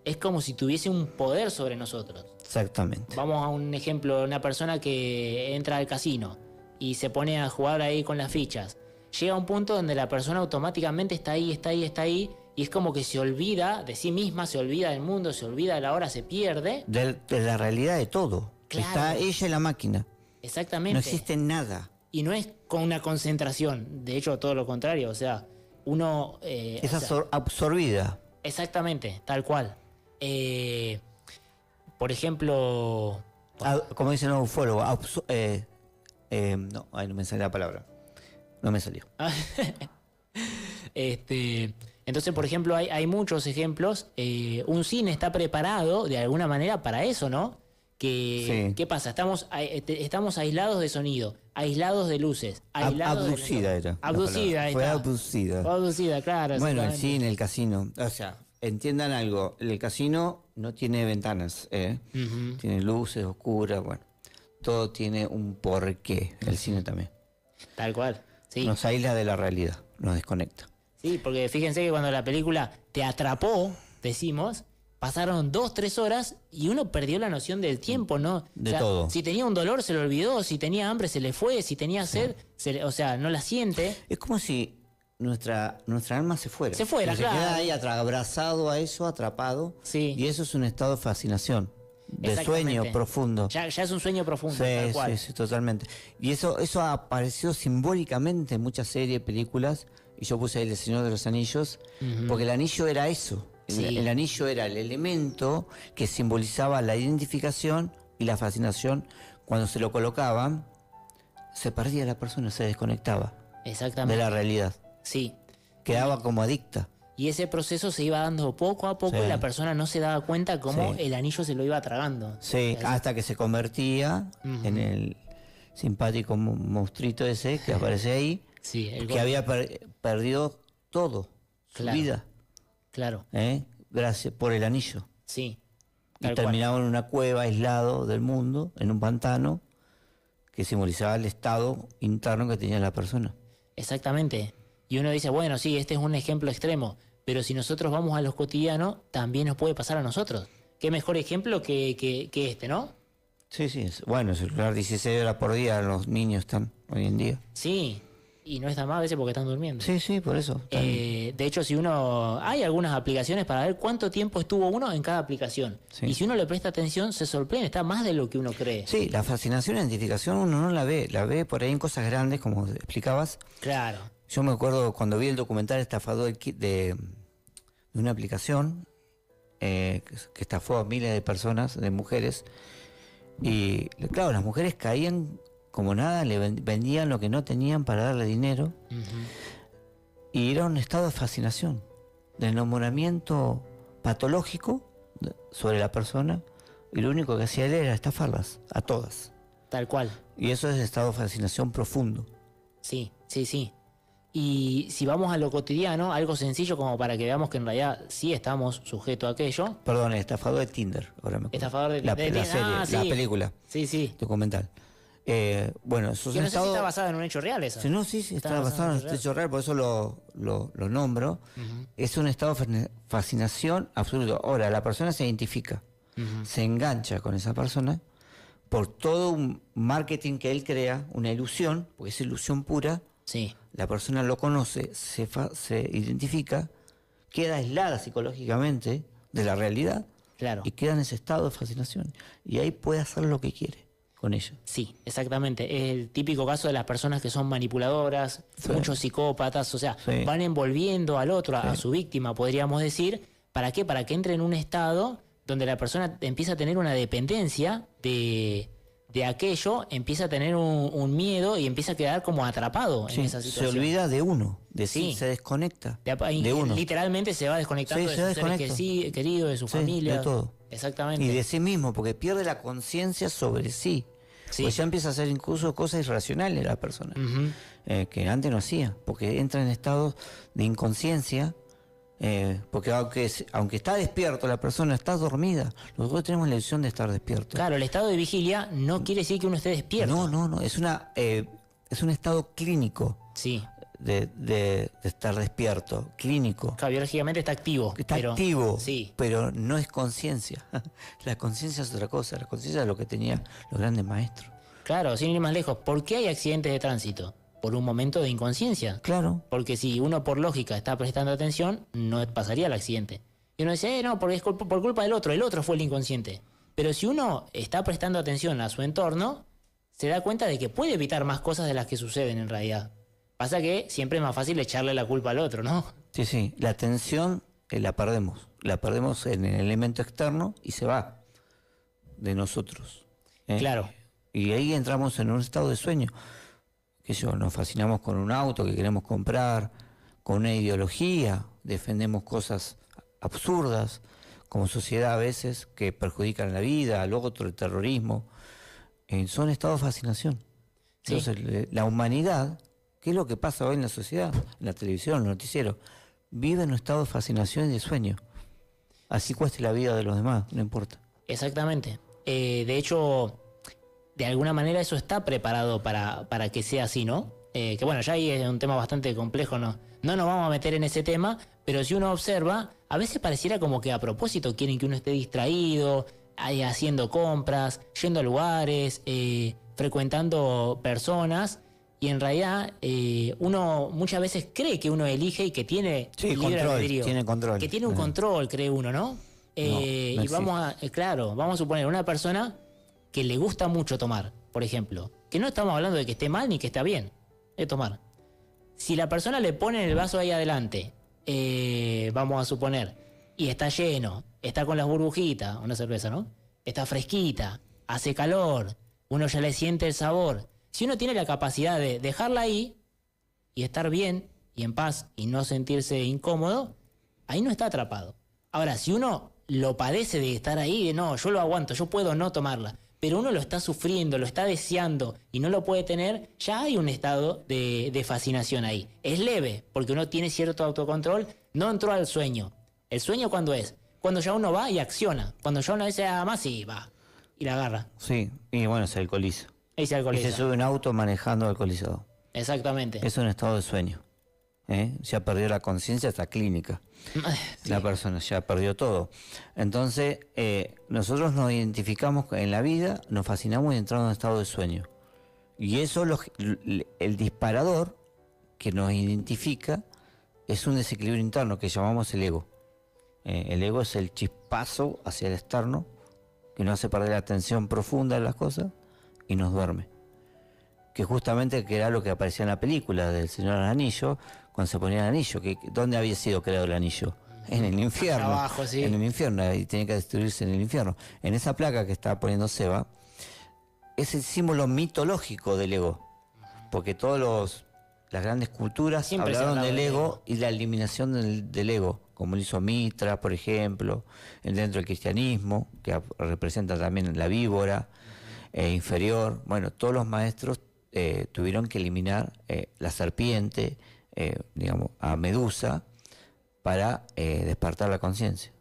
es como si tuviese un poder sobre nosotros. Exactamente. Vamos a un ejemplo, una persona que entra al casino y se pone a jugar ahí con las fichas. Llega a un punto donde la persona automáticamente está ahí, y es como que se olvida de sí misma, se olvida del mundo, se olvida de la hora, se pierde. De la realidad de todo. Claro. Está ella y la máquina. Exactamente. No existe nada. Y no es con una concentración, de hecho todo lo contrario, o sea, uno... Es absorbida. Exactamente, tal cual. Por ejemplo... Como dicen los ufólogos, no, no me sale la palabra. No me salió. Entonces, por ejemplo, hay muchos ejemplos. Un cine está preparado de alguna manera para eso, ¿no? Sí. ¿Qué pasa? Estamos aislados de sonido, aislados de luces, aislados abducida era. Abducida, ahí Fue está. abducida. Fue abducida, claro. Bueno, el exactamente. cine, el casino. O sea, entiendan algo. El casino no tiene ventanas, Ujú. Tiene luces oscuras, bueno. Todo tiene un porqué. El cine también. Tal cual, sí. Nos aísla de la realidad, nos desconecta. Sí, porque fíjense que cuando la película te atrapó, decimos, pasaron 2-3 horas y uno perdió la noción del tiempo, ¿no? De todo. Si tenía un dolor se lo olvidó, si tenía hambre se le fue, si tenía sed, no la siente. Es como si nuestra alma se fuera. Se fuera, Se claro. queda ahí abrazado a eso, atrapado. Sí. Y eso es un estado de fascinación, de Exactamente. sueño profundo. Ya es un sueño profundo, tal cual. Sí, totalmente. Y eso apareció simbólicamente en muchas series, películas, y yo puse ahí El Señor de los Anillos, Ujú. porque el anillo era eso. Sí. El anillo era el elemento que simbolizaba la identificación y la fascinación. Cuando se lo colocaban, se perdía la persona, se desconectaba Exactamente. de la realidad. Sí. Quedaba como adicta. Y ese proceso se iba dando poco a poco Sí. y la persona no se daba cuenta cómo Sí. el anillo se lo iba tragando. Sí, Así. hasta que se convertía Ujú. en el simpático monstruito ese que aparece ahí, Sí, el que gol. había perdido todo, su Claro. vida, Claro, gracias por el anillo. sí. Y Tal cual. terminaba en una cueva aislado del mundo, en un pantano, que simbolizaba el estado interno que tenía la persona. Exactamente. Y uno dice, bueno, sí, este es un ejemplo extremo, pero si nosotros vamos a los cotidianos, también nos puede pasar a nosotros. Qué mejor ejemplo que este, ¿no? Sí, bueno, el celular 16 horas por día los niños están hoy en día. Sí, y no están más a veces porque están durmiendo. Sí, por eso. De hecho, si uno... Hay algunas aplicaciones para ver cuánto tiempo estuvo uno en cada aplicación. Sí. Y si uno le presta atención, se sorprende, está más de lo que uno cree. Sí, la fascinación e identificación uno no la ve por ahí en cosas grandes, como explicabas. Claro. Yo me acuerdo cuando vi el documental estafador de una aplicación que estafó a miles de personas, de mujeres. Y claro, las mujeres caían como nada, le vendían lo que no tenían para darle dinero. Y era un estado de fascinación, de enamoramiento patológico sobre la persona. Y lo único que hacía él era estafarlas, a todas. Tal cual. Y eso es estado de fascinación profundo. Sí. Y si vamos a lo cotidiano, algo sencillo como para que veamos que en realidad sí estamos sujetos a aquello. Perdón, el estafador de Tinder, ahora me acuerdo. Estafador de la Tinder. serie, Ah, la sí. película. Sí. Documental. Bueno, eso es Que un no sé si estado... está basada en un hecho real eso. Sí, no, sí, está basado en un hecho real, por eso lo nombro. Es un estado de fascinación absoluto. Ahora, la persona se identifica, se engancha con esa persona por todo un marketing que él crea, una ilusión, porque es ilusión pura. Sí. La persona lo conoce, se identifica, queda aislada psicológicamente de la realidad. Claro. Y queda en ese estado de fascinación. Y ahí puede hacer lo que quiere con ella. Sí, exactamente. Es el típico caso de las personas que son manipuladoras, muchos psicópatas, o sea, van envolviendo al otro, a su víctima, podríamos decir. ¿Para qué? Para que entre en un estado donde la persona empieza a tener una dependencia de de aquello, empieza a tener un miedo y empieza a quedar como atrapado en esa situación. Se olvida de uno, se desconecta de uno. Literalmente se va desconectando de sus seres queridos, de su familia. De todo. Exactamente. Y de sí mismo, porque pierde la conciencia sobre sí. Pues ya empieza a hacer incluso cosas irracionales la persona, que antes no hacía, porque entra en estados de inconsciencia. Porque aunque está despierto, la persona está dormida. Nosotros tenemos la ilusión de estar despierto. Claro, el estado de vigilia no quiere decir que uno esté despierto. No. Es un estado clínico. Sí. De estar despierto, clínico. Claro, biológicamente está activo. Está activo, pero no es conciencia. La conciencia es otra cosa. La conciencia es lo que tenían los grandes maestros. Claro, sin ir más lejos. ¿Por qué hay accidentes de tránsito? Por un momento de inconsciencia. Claro. Porque si uno por lógica está prestando atención, no pasaría el accidente. Y uno dice, no, porque es por culpa del otro, el otro fue el inconsciente. Pero si uno está prestando atención a su entorno, se da cuenta de que puede evitar más cosas de las que suceden en realidad. Pasa que siempre es más fácil echarle la culpa al otro, ¿no? Sí. La atención la perdemos. La perdemos en el elemento externo y se va de nosotros. Claro. Y ahí entramos en un estado de sueño. Nos fascinamos con un auto que queremos comprar, con una ideología, defendemos cosas absurdas como sociedad a veces que perjudican la vida, al otro, el terrorismo. Son estados de fascinación. Entonces, la humanidad, ¿qué es lo que pasa hoy en la sociedad? En la televisión, en los noticieros, vive en un estado de fascinación y de sueño. Así cueste la vida de los demás, no importa. Exactamente. De hecho, de alguna manera eso está preparado para que sea así, ¿no? Que bueno, ya ahí es un tema bastante complejo, no nos vamos a meter en ese tema, pero si uno observa, a veces pareciera como que a propósito quieren que uno esté distraído, haciendo compras, yendo a lugares, frecuentando personas, y en realidad uno muchas veces cree que uno elige y que tiene libre albedrío. Tiene control. Que tiene un control, cree uno, ¿no? Y vamos a suponer una persona que le gusta mucho tomar, por ejemplo, que no estamos hablando de que esté mal ni que está bien, es tomar. Si la persona le pone el vaso ahí adelante, vamos a suponer, y está lleno, está con las burbujitas, una cerveza, ¿no? Está fresquita, hace calor, uno ya le siente el sabor. Si uno tiene la capacidad de dejarla ahí y estar bien y en paz y no sentirse incómodo, ahí no está atrapado. Ahora, si uno lo padece de estar ahí, de no, yo lo aguanto, yo puedo no tomarla, pero uno lo está sufriendo, lo está deseando y no lo puede tener, ya hay un estado de fascinación ahí. Es leve, porque uno tiene cierto autocontrol, no entró al sueño. ¿El sueño cuándo es? Cuando ya uno va y acciona. Cuando ya uno dice, más sí, va. Y la agarra. Sí, y bueno, se alcoholiza. Y se alcoholiza. Y se sube un auto manejando alcoholizado. Exactamente. Es un estado de sueño. Ya perdió la conciencia hasta clínica. Sí. La persona ya perdió todo. Entonces, nosotros nos identificamos en la vida, nos fascinamos y entramos en un estado de sueño. Y eso, el disparador que nos identifica es un desequilibrio interno que llamamos el ego. El ego es el chispazo hacia el externo que nos hace perder la atención profunda de las cosas y nos duerme. Que justamente que era lo que aparecía en la película del Señor Anillo, cuando se ponía el anillo. ¿Dónde había sido creado el anillo? En el infierno. Abajo, sí. En el infierno, y tenía que destruirse en el infierno. En esa placa que está poniendo Seba, es el símbolo mitológico del ego. Porque todas las grandes culturas siempre hablaron del ego y la eliminación del ego, como lo hizo Mitra, por ejemplo, dentro del cristianismo, que representa también la víbora inferior. Bueno, todos los maestros tuvieron que eliminar la serpiente, digamos, a Medusa, para despertar la conciencia.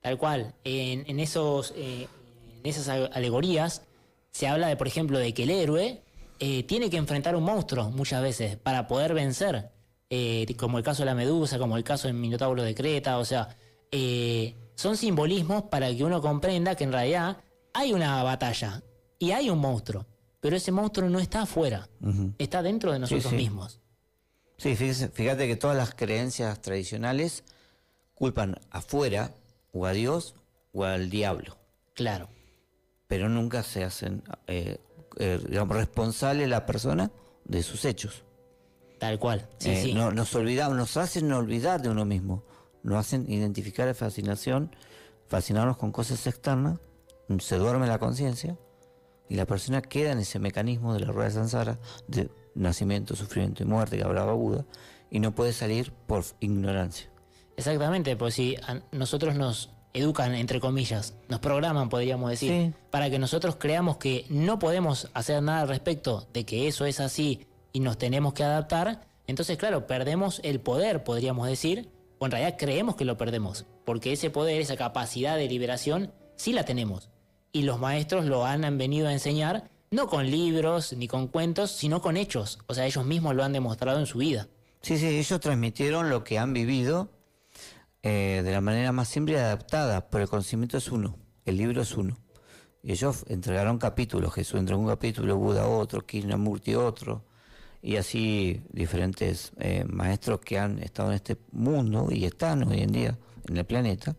Tal cual. En esas alegorías se habla de, por ejemplo, de que el héroe tiene que enfrentar un monstruo muchas veces para poder vencer, como el caso de la Medusa, como el caso del Minotauro de Creta. O sea, son simbolismos para que uno comprenda que en realidad hay una batalla y hay un monstruo, pero ese monstruo no está afuera, está dentro de nosotros mismos. Sí, fíjate que todas las creencias tradicionales culpan afuera o a Dios o al diablo. Claro. Pero nunca se hacen digamos, responsable la persona de sus hechos. Tal cual. Sí, sí. Nos olvidamos, nos hacen olvidar de uno mismo, nos hacen identificar la fascinación, fascinarnos con cosas externas, se duerme la conciencia Y la persona queda en ese mecanismo de la rueda de samsara, de nacimiento, sufrimiento y muerte que hablaba Buda, y no puede salir por ignorancia. Exactamente, pues si a nosotros nos educan, entre comillas, nos programan, podríamos decir, Sí. para que nosotros creamos que no podemos hacer nada al respecto de que eso es así y nos tenemos que adaptar, entonces, claro, perdemos el poder, podríamos decir, o en realidad creemos que lo perdemos, porque ese poder, esa capacidad de liberación, sí la tenemos. Y los maestros lo han venido a enseñar, no con libros ni con cuentos, sino con hechos. O sea, ellos mismos lo han demostrado en su vida. Sí, ellos transmitieron lo que han vivido de la manera más simple y adaptada, pero el conocimiento es uno, el libro es uno. Y ellos entregaron capítulos, Jesús entregó un capítulo, Buda otro, Krishnamurti otro, y así diferentes maestros que han estado en este mundo y están hoy en día en el planeta,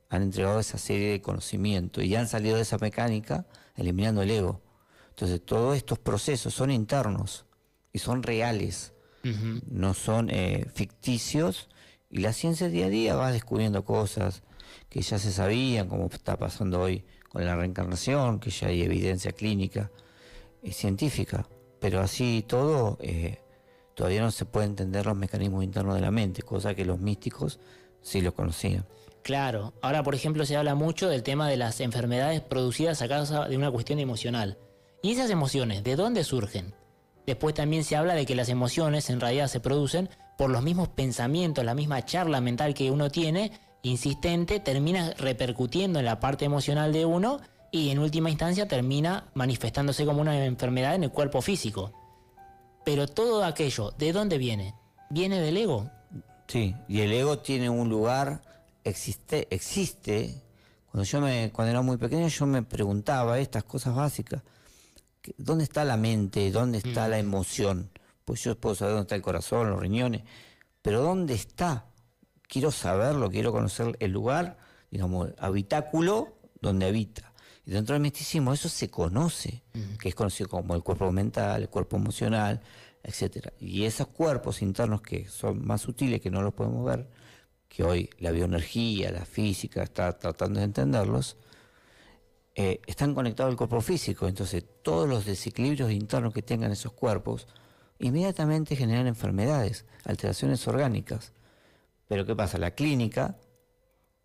han entregado esa serie de conocimiento y han salido de esa mecánica eliminando el ego. Entonces todos estos procesos son internos y son reales, no son ficticios, y la ciencia día a día va descubriendo cosas que ya se sabían, como está pasando hoy con la reencarnación, que ya hay evidencia clínica y científica, pero así todo todavía no se puede entender los mecanismos internos de la mente, cosa que los místicos sí lo conocían. Claro, ahora por ejemplo se habla mucho del tema de las enfermedades producidas a causa de una cuestión emocional. ¿Y esas emociones, de dónde surgen? Después también se habla de que las emociones en realidad se producen por los mismos pensamientos, la misma charla mental que uno tiene, insistente, termina repercutiendo en la parte emocional de uno y en última instancia termina manifestándose como una enfermedad en el cuerpo físico. Pero todo aquello, ¿de dónde viene? ¿Viene del ego? Sí, y el ego tiene un lugar, existe. Cuando era muy pequeño yo me preguntaba estas cosas básicas. ¿Dónde está la mente? ¿Dónde está la emoción? Pues yo puedo saber dónde está el corazón, los riñones, pero ¿dónde está? Quiero saberlo, quiero conocer el lugar, digamos, habitáculo donde habita. Y dentro del misticismo eso se conoce, que es conocido como el cuerpo mental, el cuerpo emocional, etcétera. Y esos cuerpos internos que son más sutiles, que no los podemos ver, que hoy la bioenergía, la física está tratando de entenderlos, están conectados al cuerpo físico. Entonces todos los desequilibrios internos que tengan esos cuerpos inmediatamente generan enfermedades, alteraciones orgánicas. Pero ¿qué pasa? La clínica,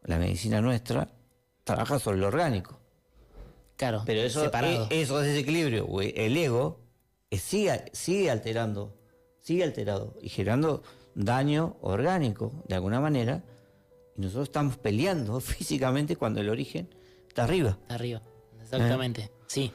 la medicina nuestra, trabaja sobre lo orgánico. Claro, pero eso, separado. Eso desequilibrio, el ego, sigue alterado y generando daño orgánico de alguna manera, y nosotros estamos peleando físicamente cuando el origen está arriba. Está arriba, exactamente, sí.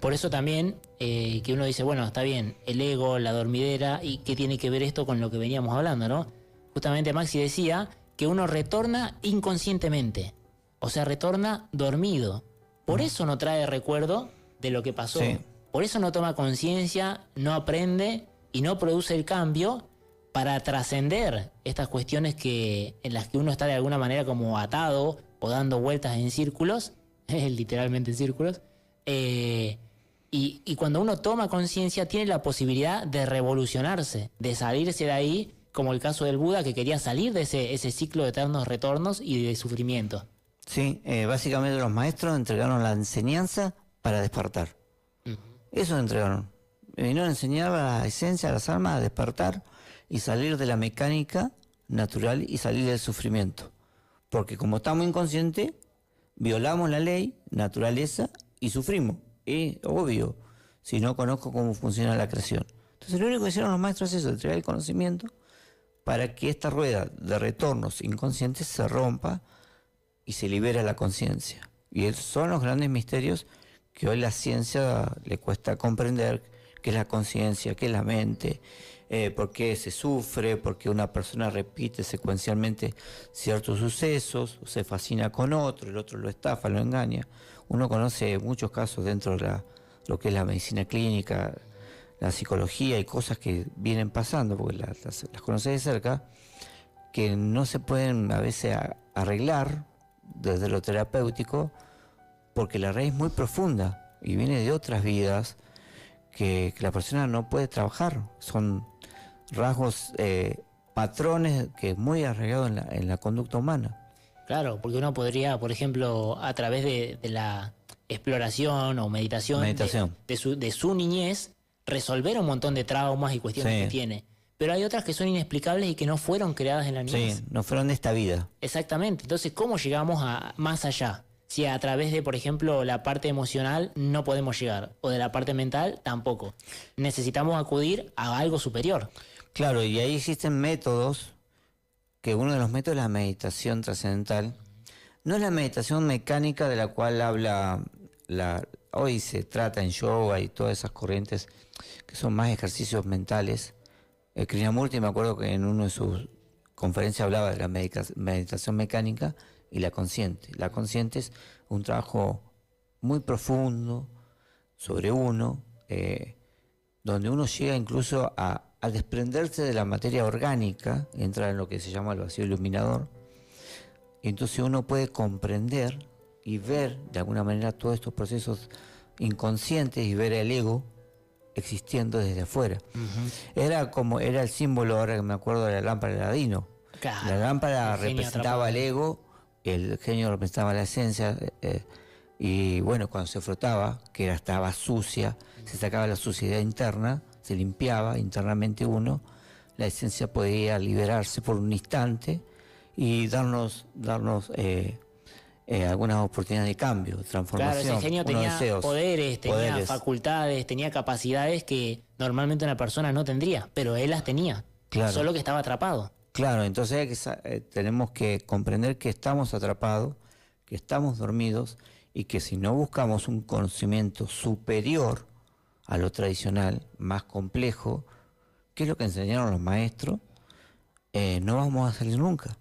Por eso también que uno dice, bueno, está bien, el ego, la dormidera, y qué tiene que ver esto con lo que veníamos hablando, ¿no? Justamente Maxi decía que uno retorna inconscientemente, o sea, retorna dormido. Por eso no trae recuerdo de lo que pasó. Sí. Por eso no toma conciencia, no aprende y no produce el cambio para trascender estas cuestiones en las que uno está de alguna manera como atado o dando vueltas en círculos, literalmente en círculos. Y cuando uno toma conciencia tiene la posibilidad de revolucionarse, de salirse de ahí, como el caso del Buda, que quería salir de ese ciclo de eternos retornos y de sufrimiento. Sí, básicamente los maestros entregaron la enseñanza para despertar. Eso entregaron. Vinieron a enseñar a la esencia, a las almas, a despertar y salir de la mecánica natural y salir del sufrimiento. Porque como estamos inconscientes, violamos la ley, naturaleza, y sufrimos. Es obvio, si no conozco cómo funciona la creación. Entonces lo único que hicieron los maestros es eso, entregar el conocimiento para que esta rueda de retornos inconscientes se rompa y se libere la conciencia. Y esos son los grandes misterios que hoy la ciencia le cuesta comprender, qué es la conciencia, qué es la mente, por qué se sufre, por qué una persona repite secuencialmente ciertos sucesos, o se fascina con otro, el otro lo estafa, lo engaña. Uno conoce muchos casos dentro de lo que es la medicina clínica, la psicología, y cosas que vienen pasando, porque las conoce de cerca, que no se pueden a veces arreglar desde lo terapéutico, porque la raíz es muy profunda y viene de otras vidas que la persona no puede trabajar. Son rasgos, patrones que es muy arraigados en la conducta humana. Claro, porque uno podría, por ejemplo, a través de la exploración o meditación, de su niñez, resolver un montón de traumas y cuestiones que tiene. Pero hay otras que son inexplicables y que no fueron creadas en la niñez. Sí, no fueron de esta vida. Exactamente. Entonces, ¿cómo llegamos a más allá? Si a través de, por ejemplo, la parte emocional no podemos llegar, o de la parte mental tampoco. Necesitamos acudir a algo superior. Claro, y ahí existen métodos, que uno de los métodos es la meditación trascendental. No es la meditación mecánica de la cual habla hoy se trata en yoga y todas esas corrientes que son más ejercicios mentales. Krishnamurti, me acuerdo que en una de sus conferencias hablaba de la meditación mecánica y la consciente. La consciente es un trabajo muy profundo sobre uno, donde uno llega incluso a desprenderse de la materia orgánica, entrar en lo que se llama el vacío iluminador, y entonces uno puede comprender y ver de alguna manera todos estos procesos inconscientes y ver el ego existiendo desde afuera. Era el símbolo, ahora que me acuerdo, de la lámpara de Aladino. Claro, la lámpara representaba el ego, el genio representaba la esencia, y bueno, cuando se frotaba, que estaba sucia, se sacaba la suciedad interna, se limpiaba internamente uno, la esencia podía liberarse por un instante y darnos algunas oportunidades de cambio, de transformación. Claro, ese genio tenía poderes, tenía facultades, tenía capacidades que normalmente una persona no tendría, pero él las tenía, solo que estaba atrapado. Claro, entonces tenemos que comprender que estamos atrapados, que estamos dormidos y que si no buscamos un conocimiento superior a lo tradicional, más complejo, que es lo que enseñaron los maestros, no vamos a salir nunca.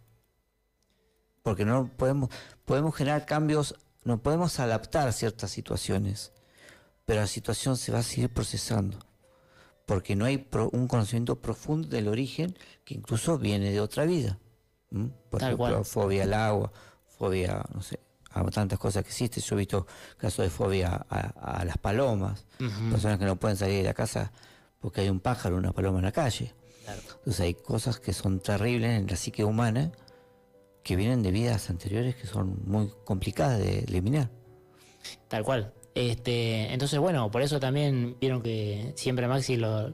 Porque no podemos generar cambios, no podemos adaptar a ciertas situaciones, pero la situación se va a seguir procesando, porque no hay un conocimiento profundo del origen que incluso viene de otra vida. Por ejemplo, fobia al agua, fobia, no sé, a tantas cosas que existen. Yo he visto casos de fobia a las palomas, personas que no pueden salir de la casa porque hay un pájaro o una paloma en la calle. Claro. Entonces hay cosas que son terribles en la psique humana que vienen de vidas anteriores que son muy complicadas de eliminar. Tal cual. Entonces, bueno, por eso también vieron que siempre Maxi, los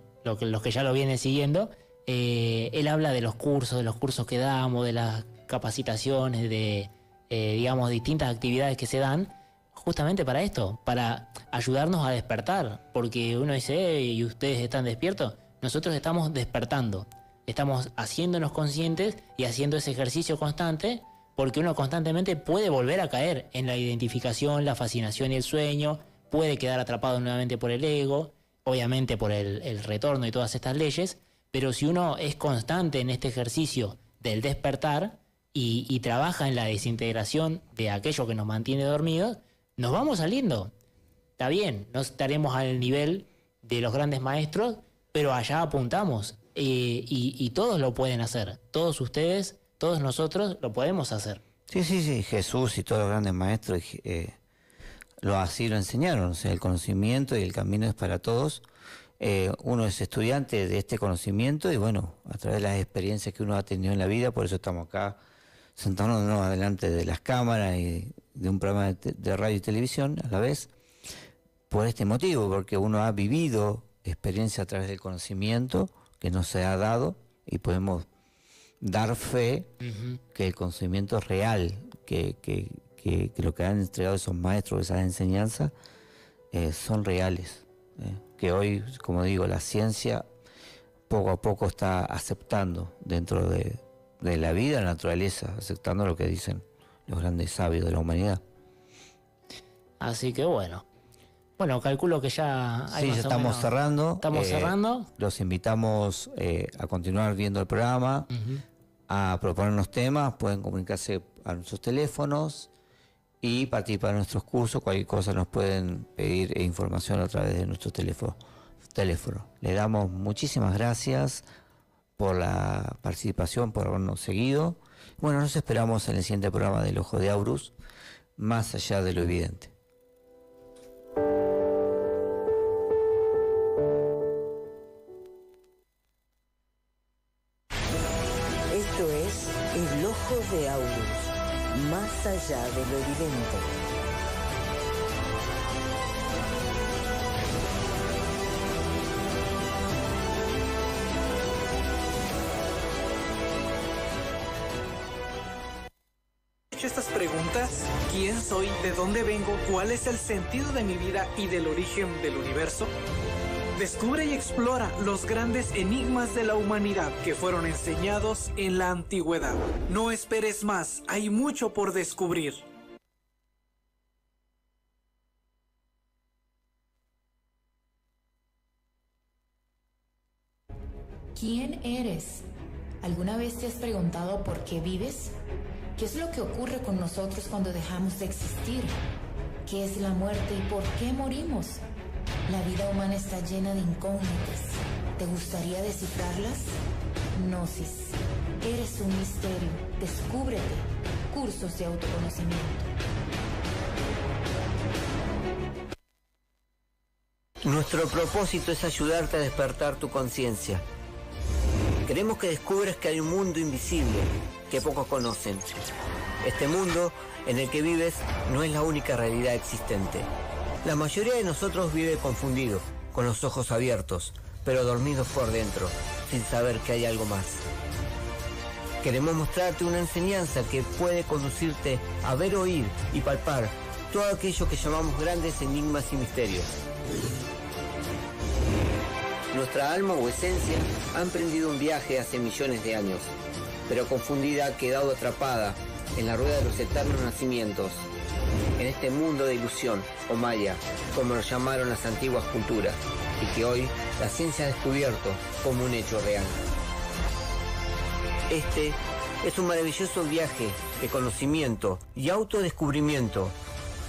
que ya lo vienen siguiendo, él habla de los cursos que damos, de las capacitaciones, de, digamos, distintas actividades que se dan, justamente para esto, para ayudarnos a despertar, porque uno dice, ¿y ustedes están despiertos? Nosotros estamos despertando. Estamos haciéndonos conscientes y haciendo ese ejercicio constante, porque uno constantemente puede volver a caer en la identificación, la fascinación y el sueño, puede quedar atrapado nuevamente por el ego, obviamente por el retorno y todas estas leyes, pero si uno es constante en este ejercicio del despertar y trabaja en la desintegración de aquello que nos mantiene dormidos, nos vamos saliendo. Está bien, no estaremos al nivel de los grandes maestros, pero allá apuntamos. Y todos lo pueden hacer, todos ustedes, todos nosotros lo podemos hacer. Sí, Jesús y todos los grandes maestros así lo enseñaron, o sea, el conocimiento y el camino es para todos. Uno es estudiante de este conocimiento y bueno, a través de las experiencias que uno ha tenido en la vida, por eso estamos acá sentándonos delante de las cámaras y de un programa de radio y televisión a la vez, por este motivo, porque uno ha vivido experiencia a través del conocimiento que nos se ha dado y podemos dar fe que el conocimiento es real, que lo que han entregado esos maestros, esas enseñanzas, son reales. Que hoy, como digo, la ciencia poco a poco está aceptando dentro de la vida, la naturaleza, aceptando lo que dicen los grandes sabios de la humanidad. Así que bueno, calculo que ya hay ya estamos cerrando. Estamos cerrando. Los invitamos a continuar viendo el programa, a proponernos temas, pueden comunicarse a nuestros teléfonos y participar en nuestros cursos. Cualquier cosa nos pueden pedir información a través de nuestro teléfono. Le damos muchísimas gracias por la participación, por habernos seguido. Bueno, nos esperamos en el siguiente programa del Ojo de Aurus, Más allá de lo evidente. Esto es El Ojo de Aurus, Más allá de lo evidente. hecho estas preguntas? ¿Quién soy? ¿De dónde vengo? ¿Cuál es el sentido de mi vida y del origen del universo? Descubre y explora los grandes enigmas de la humanidad que fueron enseñados en la antigüedad. No esperes más, hay mucho por descubrir. ¿Quién eres? ¿Alguna vez te has preguntado por qué vives? ¿Qué es lo que ocurre con nosotros cuando dejamos de existir? ¿Qué es la muerte y por qué morimos? La vida humana está llena de incógnitas. ¿Te gustaría descifrarlas? Gnosis. Eres un misterio. Descúbrete. Cursos de autoconocimiento. Nuestro propósito es ayudarte a despertar tu conciencia. Queremos que descubras que hay un mundo invisible que pocos conocen. Este mundo en el que vives no es la única realidad existente. La mayoría de nosotros vive confundido, con los ojos abiertos, pero dormidos por dentro, sin saber que hay algo más. Queremos mostrarte una enseñanza que puede conducirte a ver, oír y palpar todo aquello que llamamos grandes enigmas y misterios. Nuestra alma o esencia ha emprendido un viaje hace millones de años, pero confundida ha quedado atrapada en la rueda de los eternos nacimientos, en este mundo de ilusión, o maya, como lo llamaron las antiguas culturas, y que hoy la ciencia ha descubierto como un hecho real. Este es un maravilloso viaje de conocimiento y autodescubrimiento,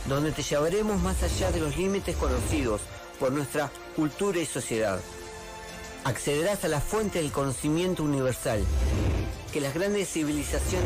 donde te llevaremos más allá de los límites conocidos por nuestra cultura y sociedad. Accederás a la fuente del conocimiento universal, que las grandes civilizaciones